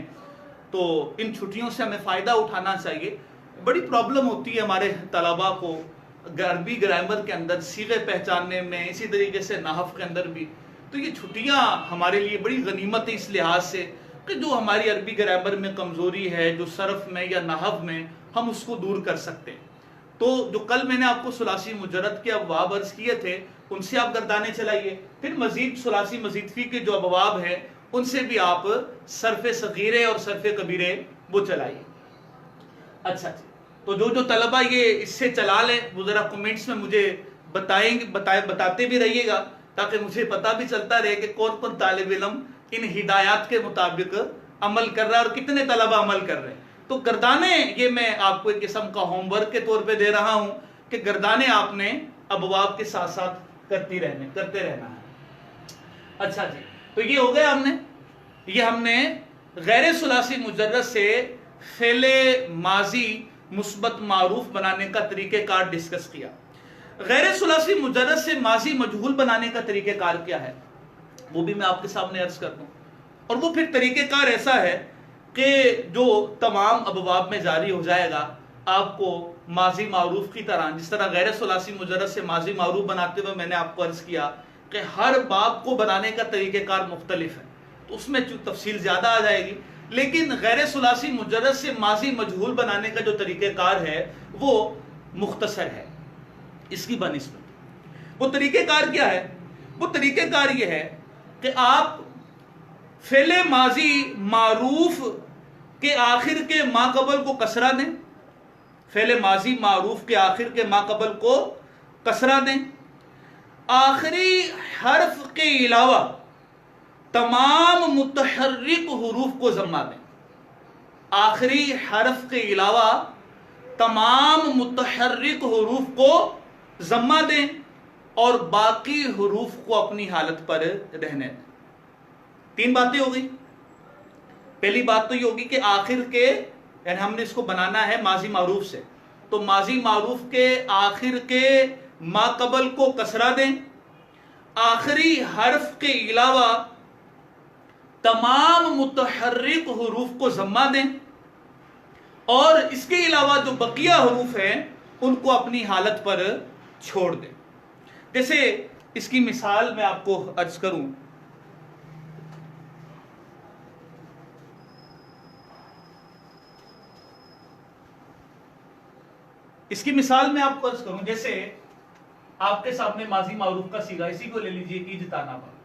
تو ان چھٹیوں سے ہمیں فائدہ اٹھانا چاہیے. بڑی پرابلم ہوتی ہے ہمارے طلباء کو عربی گرامر کے اندر صیغے پہچاننے میں، اسی طریقے سے نحو کے اندر بھی. تو یہ چھٹیاں ہمارے لیے بڑی غنیمت ہے اس لحاظ سے کہ جو ہماری عربی گرامر میں کمزوری ہے، جو صرف میں یا نحو میں، ہم اس کو دور کر سکتے ہیں۔ تو جو کل میں نے آپ کو ثلاثی مجرد کے ابواب عرض کیے تھے ان سے آپ گردانے چلائیے، پھر مزید ثلاثی مزید فی کے جو ابواب ہیں ان سے بھی آپ صرف صغیرے اور صرف کبیرے وہ چلائیے۔ اچھا جی، تو جو طلبہ یہ اس سے چلا لیں وہ ذرا کمنٹس میں مجھے بتاتے بھی رہیے گا، تاکہ مجھے پتہ بھی چلتا رہے کہ کون کون طالب علم ان ہدایات کے مطابق عمل کر رہا ہے اور کتنے طلبہ عمل کر رہے ہیں۔ تو گردانے یہ میں آپ کو ایک قسم کا ہوم ورک کے طور پہ دے رہا ہوں کہ گردانے آپ نے ابواب کے ساتھ ساتھ کرتے رہنا ہے۔ اچھا جی، تو یہ ہو گیا ہم نے غیر ثلاثی مجرد سے فعل ماضی مثبت معروف بنانے کا طریقہ کار ڈسکس کیا۔ غیر ثلاثی مجرد سے ماضی مجہول بنانے کا طریقہ کار کیا ہے وہ بھی میں آپ کے سامنے عرض کر دوں، اور وہ پھر طریقہ کار ایسا ہے کہ جو تمام ابواب میں جاری ہو جائے گا۔ آپ کو ماضی معروف کی طرح، جس طرح غیر ثلاثی مجرد سے ماضی معروف بناتے ہوئے میں نے آپ کو عرض کیا کہ ہر باب کو بنانے کا طریقہ کار مختلف ہے، تو اس میں تفصیل زیادہ آ جائے گی، لیکن غیر ثلاثی مجرد سے ماضی مجہول بنانے کا جو طریقہ کار ہے وہ مختصر ہے اس کی بنسبت۔ وہ طریقہ کار کیا ہے؟ وہ طریقہ کار یہ ہے کہ آپ فعل ماضی معروف کے آخر کے ما قبل کو کسرہ دیں، فعل ماضی معروف کے آخر کے ما قبل کو کسرہ دیں، آخری حرف کے علاوہ تمام متحرک حروف کو ضمہ دیں، آخری حرف کے علاوہ تمام متحرک حروف کو ضمہ دیں اور باقی حروف کو اپنی حالت پر رہنے دیں۔ تین باتیں ہو گئی۔ پہلی بات تو یہ ہوگی کہ آخر کے، یعنی ہم نے اس کو بنانا ہے ماضی معروف سے، تو ماضی معروف کے آخر کے ما قبل کو کسرہ دیں، آخری حرف کے علاوہ تمام متحرک حروف کو ضمہ دیں، اور اس کے علاوہ جو بقیہ حروف ہیں ان کو اپنی حالت پر چھوڑ دیں۔ جیسے اس کی مثال میں آپ کو عرض کروں، اس کی مثال میں آپ کو عرض کروں، جیسے آپ کے سامنے ماضی معروف کا صیغہ، اسی کو لے لیجئے کہ اجتانا با۔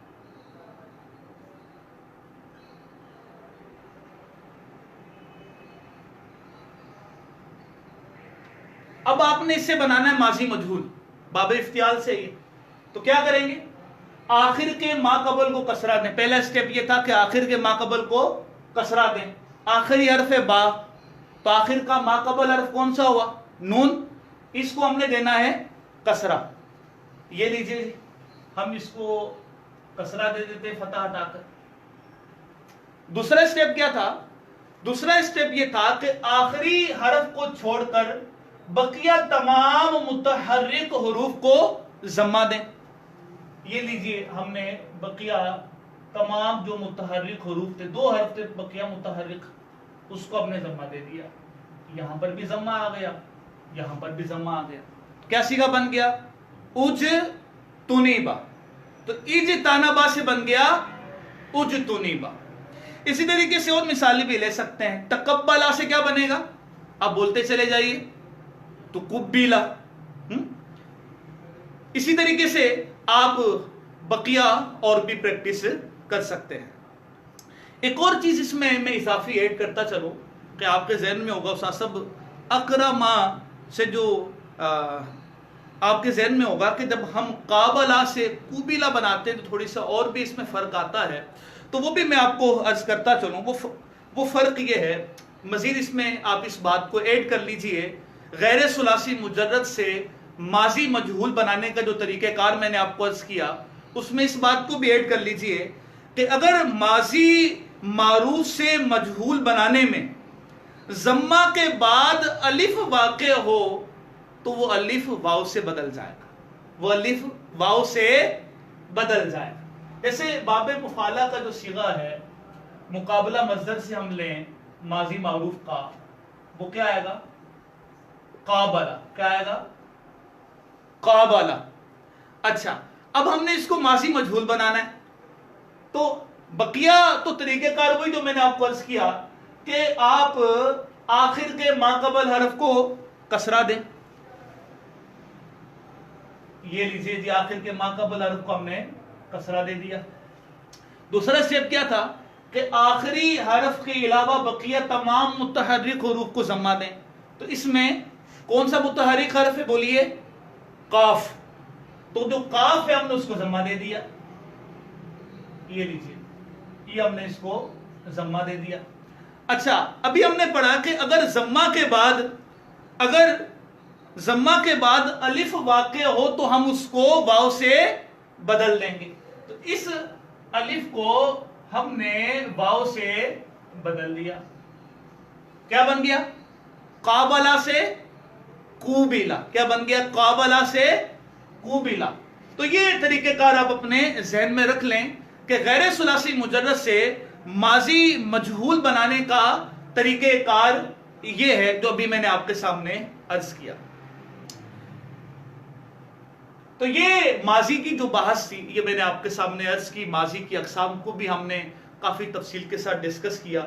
اب آپ نے اس سے بنانا ہے ماضی مجہول، باب افتعال سے ہی، تو کیا کریں گے؟ آخر کے ما قبل کو کسرہ دیں۔ پہلا سٹیپ یہ تھا کہ آخر کے ما قبل کو کسرہ دیں، آخری حرف با، تو آخر کا ما قبل حرف کون سا ہوا؟ نون، اس کو ہم نے دینا ہے کسرہ۔ یہ لیجئے ہم اس کو کسرہ دے دیتے فتح ہٹا کر۔ دوسرا سٹیپ کیا تھا؟ دوسرا سٹیپ یہ تھا کہ آخری حرف کو چھوڑ کر بقیہ تمام متحرک حروف کو ضمہ دیں۔ یہ لیجئے ہم نے بقیہ تمام جو متحرک حروف تھے، دو حرف تھے بقیہ متحرک، اس کو ہم نے ضمہ دے دیا۔ یہاں پر بھی ضمہ آ گیا، یہاں پر بھی ضمہ آ گیا۔ کیا صیغہ بن گیا؟ اجتنبا، تو اجتنبا سے بن گیا اجتنبا۔ اسی طریقے سے اور مثالیں بھی لے سکتے ہیں۔ تقبلا سے کیا بنے گا؟ آپ بولتے چلے جائیے، تو قبیلا۔ اسی طریقے سے آپ بقیہ اور بھی پریکٹس کر سکتے ہیں۔ ایک اور چیز اس میں اضافی ایڈ کرتا چلوں کہ آپ کے ذہن میں ہوگا استاد صاحب، اکرما سے جو آپ کے ذہن میں ہوگا کہ جب ہم قابلہ سے قبیلہ بناتے ہیں تو تھوڑی سا اور بھی اس میں فرق آتا ہے، تو وہ بھی میں آپ کو عرض کرتا چلوں۔ وہ فرق یہ ہے، مزید اس میں آپ اس بات کو ایڈ کر لیجئے، غیر ثلاثی مجرد سے ماضی مجہول بنانے کا جو طریقہ کار میں نے آپ کو عرض کیا، اس میں اس بات کو بھی ایڈ کر لیجئے کہ اگر ماضی معروف سے مجہول بنانے میں ضمہ کے بعد الف واقع ہو تو وہ الف واو سے بدل جائے گا، وہ الف واو سے بدل جائے گا۔ جیسے باب مفعلہ کا جو صیغہ ہے، مقابلہ مصدر سے ہم لیں ماضی معروف کا، وہ کیا آئے گا؟ قابلہ۔ کیا آئے گا؟ قابلہ۔ اچھا، اب ہم نے اس کو ماضی مجہول بنانا ہے، تو بقیہ تو طریقہ کار وہی جو میں نے آپ کو عرض کیا کہ آپ آخر کے ما قبل حرف کو کسرہ دیں. یہ لیجئے جی آخر کے ما قبل حرف کو ہم نے کسرہ دے دیا. دوسرا سٹیپ کیا تھا کہ آخری حرف کے علاوہ بقیہ تمام متحرک حروف کو ضمہ دیں. تو اس میں کون سا متحرک حرف ہے بولیے؟ قاف. تو جو قاف ہے ہم نے اس کو ضمہ دے دیا. یہ لیجئے یہ ہم نے اس کو ضمہ دے دیا. اچھا ابھی ہم نے پڑھا کہ اگر ضمہ کے بعد الف واقع ہو تو ہم اس کو واو سے بدل دیں گے. تو اس الف کو ہم نے واو سے بدل دیا. کیا بن گیا؟ قابلہ سے قوبلہ. کیا بن گیا؟ قابلہ سے قوبلہ. تو یہ طریقہ کار آپ اپنے ذہن میں رکھ لیں کہ غیر ثلاثی مجرد سے ماضی مجہول بنانے کا طریقہ کار یہ ہے جو ابھی میں نے آپ کے سامنے عرض کیا. تو یہ ماضی کی جو بحث تھی یہ میں نے آپ کے سامنے عرض کی. ماضی کی اقسام کو بھی ہم نے کافی تفصیل کے ساتھ ڈسکس کیا.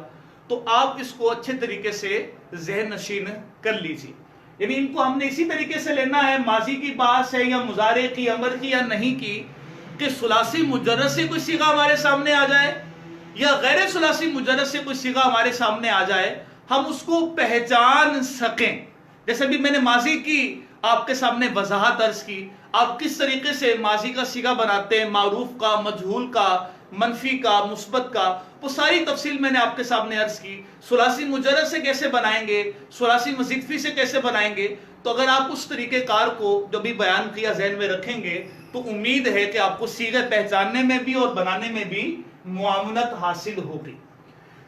تو آپ اس کو اچھے طریقے سے ذہن نشین کر لیجیے. یعنی ان کو ہم نے اسی طریقے سے لینا ہے. ماضی کی بحث ہے یا مضارع کی، امر کی یا نہیں کی، کہ ثلاثی مجرد سے کوئی صیغہ ہمارے سامنے آ جائے یا غیر ثلاثی مجرد سے کوئی صیغہ ہمارے سامنے آ جائے، ہم اس کو پہچان سکیں. جیسے بھی میں نے ماضی کی آپ کے سامنے وضاحت عرض کی، آپ کس طریقے سے ماضی کا صیغہ بناتے ہیں، معروف کا، مجہول کا، منفی کا، مثبت کا، وہ ساری تفصیل میں نے آپ کے سامنے عرض کی. ثلاثی مجرد سے کیسے بنائیں گے، ثلاثی مزید فی سے کیسے بنائیں گے. تو اگر آپ اس طریقہ کار کو جو بھی بیان کیا ذہن میں رکھیں گے تو امید ہے کہ آپ کو صیغے پہچاننے میں بھی اور بنانے میں بھی معاونت حاصل ہوگی.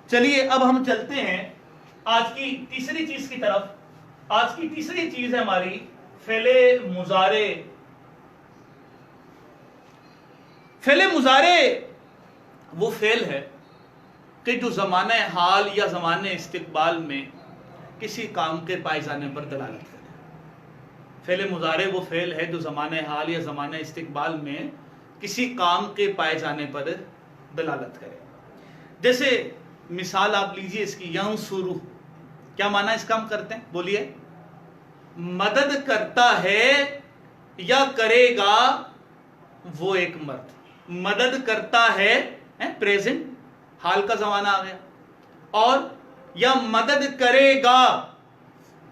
چلیے اب ہم چلتے ہیں آج کی تیسری چیز کی طرف. آج کی تیسری چیز ہے ہماری فعل مضارع. فعل مضارع وہ فعل ہے کہ جو زمانہ حال یا زمانہ استقبال میں کسی کام کے پائے جانے پر دلالت کرے. فعل مضارع وہ فعل ہے جو زمانہ حال یا زمانہ استقبال میں کسی کام کے پائے جانے پر دلالت کرے. جیسے مثال آپ لیجئے اس کی، ینصرو. کیا معنی اس کا ہم کرتے ہیں بولیے؟ مدد کرتا ہے یا کرے گا وہ ایک مرد. مدد کرتا ہے پریزنٹ، حال کا زمانہ آ گیا، اور یا مدد کرے گا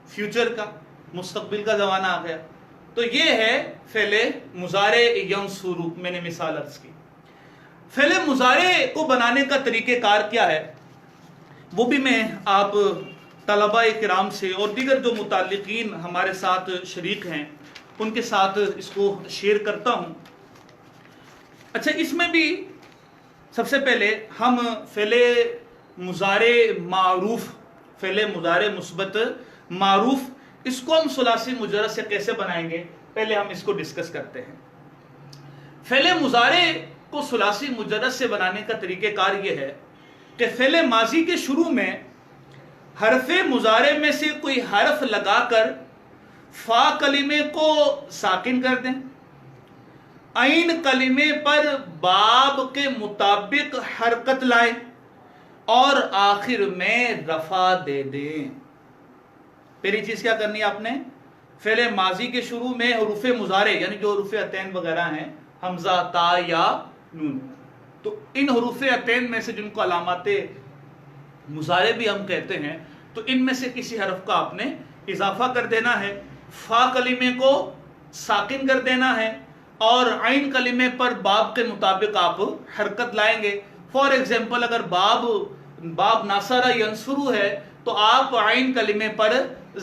فیوچر کا، مستقبل کا زمانہ آ گیا. تو یہ ہے فعل مضارع ینصرو. میں نے مثال عرض کی. فعل مضارع کو بنانے کا طریقہ کار کیا ہے وہ بھی میں آپ طلباء کرام سے اور دیگر جو متعلقین ہمارے ساتھ شریک ہیں ان کے ساتھ اس کو شیئر کرتا ہوں. اچھا اس میں بھی سب سے پہلے ہم فعل مضارع معروف، فعل مضارع مثبت معروف، اس کو ہم ثلاثی مجرد سے کیسے بنائیں گے پہلے ہم اس کو ڈسکس کرتے ہیں. فعل مضارع کو ثلاثی مجرد سے بنانے کا طریقہ کار یہ ہے کہ فعل ماضی کے شروع میں حرف مضارع میں سے کوئی حرف لگا کر فا کلمے کو ساکن کر دیں، عین کلمے پر باب کے مطابق حرکت لائیں اور آخر میں رفع دے دیں. پہلی چیز کیا کرنی ہے آپ نے؟ فعل ماضی کے شروع میں حروف مضارع یعنی جو حروف عطین وغیرہ ہیں، حمزہ، تا یا نون، تو ان حروف عطین میں سے جن کو علامات مضارع بھی ہم کہتے ہیں، تو ان میں سے کسی حرف کا آپ نے اضافہ کر دینا ہے، فا کلمے کو ساکن کر دینا ہے اور عین کلمے پر باب کے مطابق آپ حرکت لائیں گے. فار ایگزامپل اگر باب ناصرہ ینصرو ہے تو آپ عین کلمے پر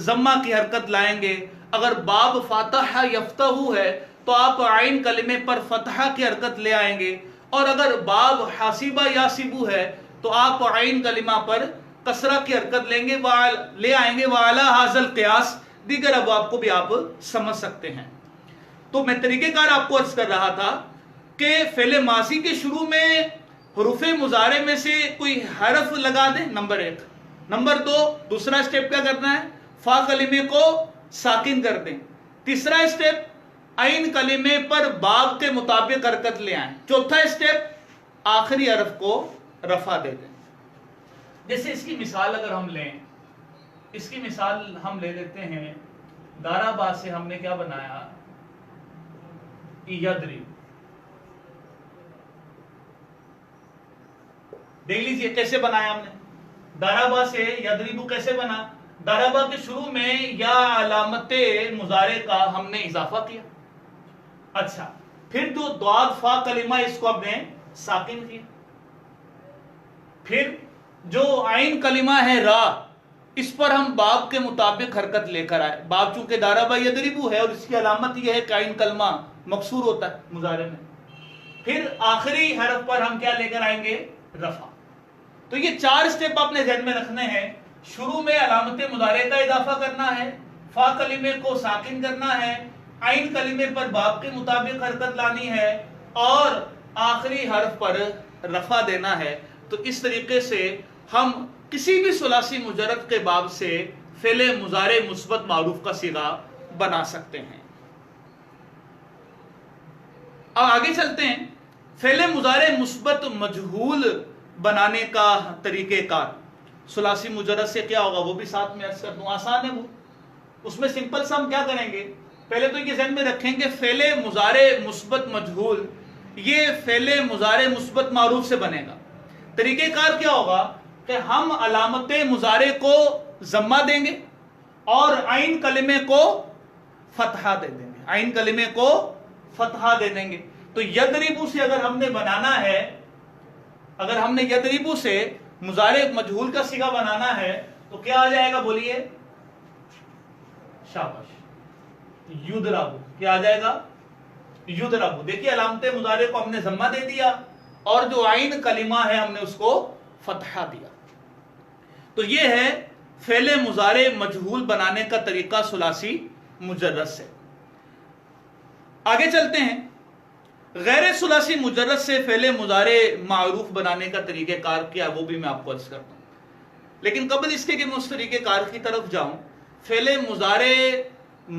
ضمہ کی حرکت لائیں گے. اگر باب فاتح یفتح ہے تو آپ عین کلمے پر فتحہ کی حرکت لے آئیں گے. اور اگر باب حاسبہ یاسبو ہے تو آپ عین کلمہ پر کسرہ کی حرکت لے آئیں گے. وعلی ھذا القیاس دیگر ابواب کو بھی آپ سمجھ سکتے ہیں. تو میں طریقہ کار آپ کو عرض کر رہا تھا کہ فعل ماضی کے شروع میں حروف مضارع میں سے کوئی حرف لگا دیں، نمبر 1. نمبر 2 دوسرا اسٹیپ کیا کرنا ہے؟ فا کلمے کو ساکن کر دیں. تیسرا اسٹیپ عین کلمے پر باب کے مطابق حرکت لے آئیں. چوتھا اسٹیپ آخری حرف کو رفع دے دیں. جیسے اس کی مثال اگر ہم لیں، اس کی مثال ہم لے لیتے ہیں، دارا با سے ہم نے کیا بنایا؟ یدرب. دیکھ لیجئے کیسے بنایا ہم نے. دارابا سے یدربو کیسے بنا؟ دارابا کے شروع میں یا علامت مضارع کا ہم نے اضافہ کیا. اچھا، پھر جو ضاد فا کلمہ اس کو ہم نے ساکن کیا. پھر جو عین کلمہ ہے را، اس پر ہم باب کے مطابق حرکت لے کر آئے. باب چونکہ دارابا یدربو ہے اور اس کی علامت یہ ہے کہ عین کلمہ مکسور ہوتا ہے مضارع میں. پھر آخری حرف پر ہم کیا لے کر آئیں گے؟ رفع. تو یہ 4 سٹیپ اپنے ذہن میں رکھنے ہیں. شروع میں علامت مضارع کا اضافہ کرنا ہے، فا کلمے کو ساکن کرنا ہے، عین کلمے پر باب کے مطابق حرکت لانی ہے، اور آخری حرف پر رفع دینا ہے. تو اس طریقے سے ہم کسی بھی ثلاثی مجرد کے باب سے فعل مضارع مثبت معروف کا صیغہ بنا سکتے ہیں. اب آگے چلتے ہیں. فعل مضارع مثبت مجہول بنانے کا طریقہ کار. ثلاثی مجرد سے کیا ہوگا وہ بھی ساتھ میں عرض کر دوں، آسان ہے وہ. اس میں سمپل سا ہم کیا کریں گے؟ پہلے تو یہ ذہن میں رکھیں گے فعل مضارع مثبت مجہول یہ فعل مضارع مثبت معروف سے بنے گا. طریقہ کار کیا ہوگا کہ ہم علامت مضارع کو ضمہ دیں گے اور عین کلمے کو فتحہ دے دیں گے. عین کلمے کو فتحہ دے دیں گے. تو یدربو سے اگر ہم نے بنانا ہے، اگر ہم نے یدربو سے مضارع مجہول کا صیغہ بنانا ہے تو کیا آ جائے گا؟ بولیے. شاباش. یدربو. کیا آ جائے گا؟ یدربو. دیکھیے علامت مضارع کو ہم نے ضمہ دے دیا اور جو عین کلمہ ہے ہم نے اس کو فتحہ دیا. تو یہ ہے فعل مضارع مجہول بنانے کا طریقہ ثلاثی مجرد سے. آگے چلتے ہیں. غیر ثلاثی مجرد سے فعل مضارع معروف بنانے کا طریقہ کار کیا وہ بھی میں آپ کو عرض کرتا ہوں. لیکن قبل اس کے کہ میں اس طریقہ کار کی طرف جاؤں، فعل مضارع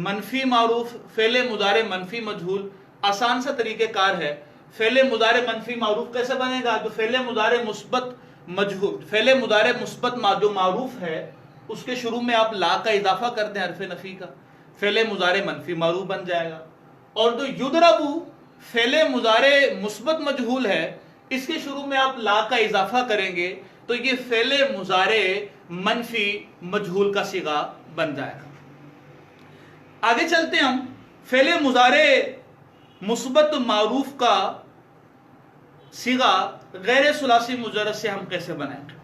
منفی معروف، فعل مضارع منفی مجہول آسان سا طریقہ کار ہے. فعل مضارع منفی معروف کیسے بنے گا؟ جو فعل مضارع مثبت مجہول، فعل مضارع مثبت جو معروف ہے اس کے شروع میں آپ لا کا اضافہ کر دیں حرف نفی کا، فعل مضارع منفی معروف بن جائے گا. اور جو یدربو فعل مضارع مثبت مجہول ہے اس کے شروع میں آپ لا کا اضافہ کریں گے تو یہ فعل مضارع منفی مجہول کا صیغہ بن جائے گا. آگے چلتے ہیں. ہم فعل مضارع مثبت معروف کا صیغہ غیر ثلاثی مجرد سے ہم کیسے بنائیں گے؟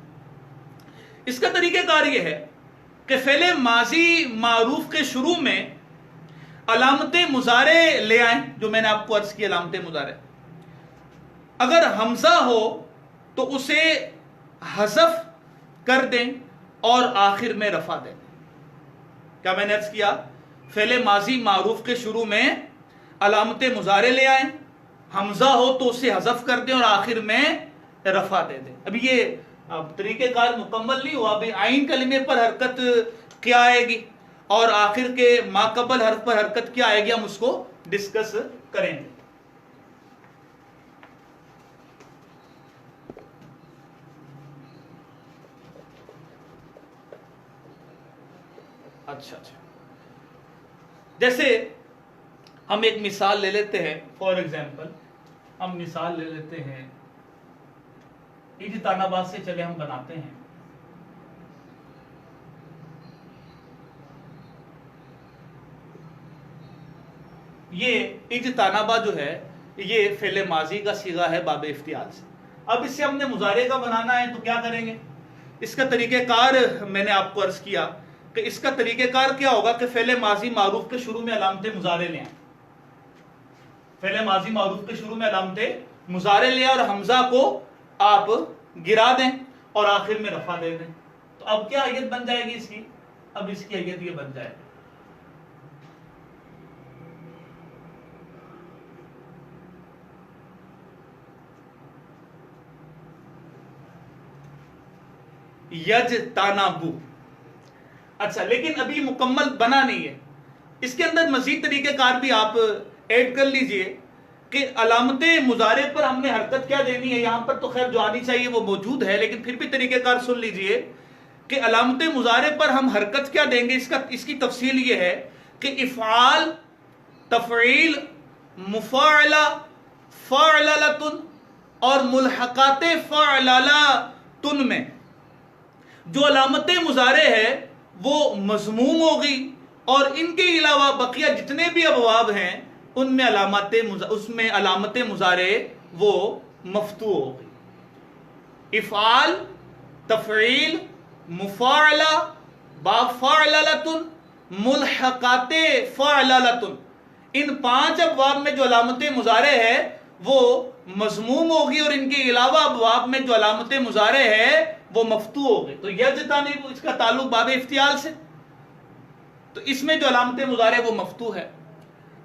اس کا طریقہ کار یہ ہے کہ فعل ماضی معروف کے شروع میں علامت مضارع لے آئیں. جو میں نے آپ کو عرض کی علامت مضارع، اگر حمزہ ہو تو اسے حذف کر دیں اور آخر میں رفع دیں. کیا میں نے عرض کیا؟ فعل ماضی معروف کے شروع میں علامت مضارع لے آئیں، حمزہ ہو تو اسے حذف کر دیں اور آخر میں رفع دے دیں. ابھی یہ طریقہ کار مکمل نہیں ہوا. ابھی عین کلمے پر حرکت کیا آئے گی اور آخر کے ما قبل حرف پر حرکت کیا آئے گی، ہم اس کو ڈسکس کریں گے. اچھا، جیسے ہم ایک مثال لے لیتے ہیں. فار ایگزامپل ہم مثال لے لیتے ہیں اجتنابا سے. چلے ہم بناتے ہیں. یہ اجتنابا جو ہے یہ فعل ماضی کا صیغہ ہے باب افتعال سے. اب اس سے ہم نے مضارع کا بنانا ہے تو کیا کریں گے؟ اس کا طریقہ کار میں نے آپ کو عرض کیا کہ اس کا طریقہ کار کیا ہوگا کہ فعل ماضی معروف کے شروع میں علامت مضارع لیں. فعل ماضی معروف کے شروع میں علامت مضارع لیں اور حمزہ کو آپ گرا دیں اور آخر میں رفع دے دیں. تو اب کیا حیت بن جائے گی اس کی؟ اب اس کی حیت یہ بن جائے گی یجتنبو. اچھا، لیکن ابھی مکمل بنا نہیں ہے. اس کے اندر مزید طریقہ کار بھی آپ ایڈ کر لیجئے. کہ علامت مضارع پر ہم نے حرکت کیا دینی ہے. یہاں پر تو خیر جو آنی چاہیے وہ موجود ہے، لیکن پھر بھی طریقہ کار سن لیجئے کہ علامت مضارع پر ہم حرکت کیا دیں گے. اس کی تفصیل یہ ہے کہ افعال، تفعیل، مفاعلہ، فاعللۃ اور ملحقات فاعللۃ میں جو علامت مضارع ہے وہ مضموم ہوگی، اور ان کے علاوہ بقیہ جتنے بھی ابواب ہیں ان میں علامت مضارع وہ مفتوح ہوگی. افعال، تفعیل، مفاعلہ، باب فاعللۃ، ملحقات فاعللۃ، ان 5 ابواب میں جو علامت مضارع ہے وہ مضموم ہوگی، اور ان کے علاوہ ابواب میں جو علامت مضارع ہے وہ مفتوح ہوگی. تو یجتنب اس کا تعلق باب افتعال سے، تو اس میں جو علامت مضارع وہ مفتوح ہے.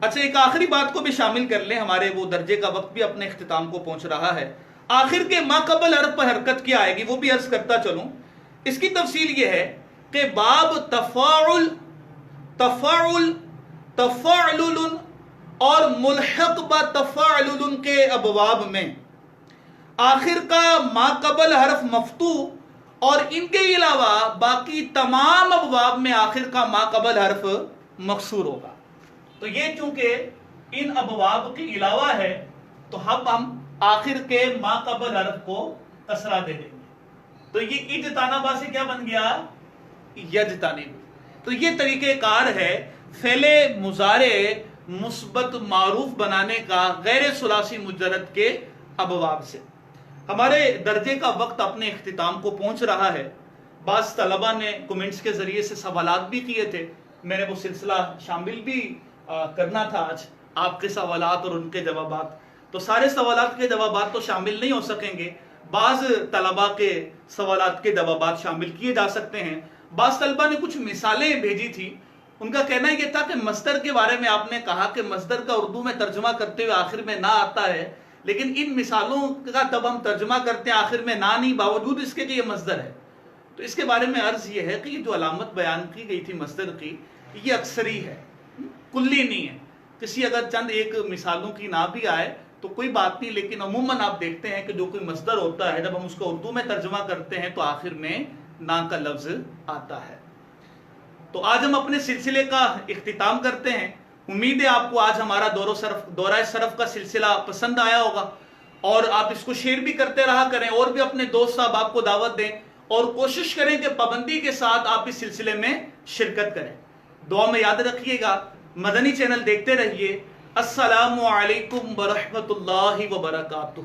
اچھا ایک آخری بات کو بھی شامل کر لیں، ہمارے وہ درجے کا وقت بھی اپنے اختتام کو پہنچ رہا ہے. آخر کے ما قبل حرف پر حرکت کیا آئے گی وہ بھی عرض کرتا چلوں. اس کی تفصیل یہ ہے کہ باب تفاعل، تفاعل، تفاعل اور ملحق با تفاعل کے ابواب میں آخر کا ما قبل حرف مفتوح، اور ان کے علاوہ باقی تمام ابواب میں آخر کا ما قبل حرف مکسور ہوگا. تو یہ چونکہ ان ابواب کے علاوہ ہے تو ہم آخر کے ما قبل حرف کو کسرہ دے دیں گے. تو یہ اجتنب سے کیا بن گیا؟ یجتنب. تو یہ طریقہ کار ہے فعل مضارع مثبت معروف بنانے کا غیر ثلاثی مجرد کے ابواب سے. ہمارے درجے کا وقت اپنے اختتام کو پہنچ رہا ہے. بعض طلبہ نے کومنٹس کے ذریعے سے سوالات بھی کیے تھے، میں نے وہ سلسلہ شامل بھی کرنا تھا آج، آپ کے سوالات اور ان کے جوابات. تو سارے سوالات کے جوابات تو شامل نہیں ہو سکیں گے، بعض طلبہ کے سوالات کے جوابات شامل کیے جا سکتے ہیں. بعض طلبہ نے کچھ مثالیں بھیجی تھی، ان کا کہنا یہ تھا کہ مصدر کے بارے میں آپ نے کہا کہ مصدر کا اردو میں ترجمہ کرتے ہوئے آخر میں نہ آتا ہے، لیکن ان مثالوں کا تب ہم ترجمہ کرتے ہیں آخر میں نہ نہیں، باوجود اس کے کہ یہ مصدر ہے. تو اس کے بارے میں عرض یہ ہے کہ یہ جو علامت بیان کی گئی تھی مصدر کی، یہ اکثری ہے، کلی نہیں ہے. کسی اگر چند ایک مثالوں کی نہ بھی آئے تو کوئی بات نہیں، لیکن عموماً آپ دیکھتے ہیں کہ جو کوئی مصدر ہوتا ہے جب ہم اس کو اردو میں ترجمہ کرتے ہیں تو آخر میں نا کا لفظ آتا ہے. تو آج ہم اپنے سلسلے کا اختتام کرتے ہیں. امید ہے آپ کو آج ہمارا دورہ صرف کا سلسلہ پسند آیا ہوگا، اور آپ اس کو شیئر بھی کرتے رہا کریں، اور بھی اپنے دوست صاحب آپ کو دعوت دیں، اور کوشش کریں کہ پابندی کے ساتھ آپ اس سلسلے میں شرکت کریں. دعا میں یاد رکھیے گا، مدنی چینل دیکھتے رہیے. السلام علیکم ورحمۃ اللہ وبرکاتہ.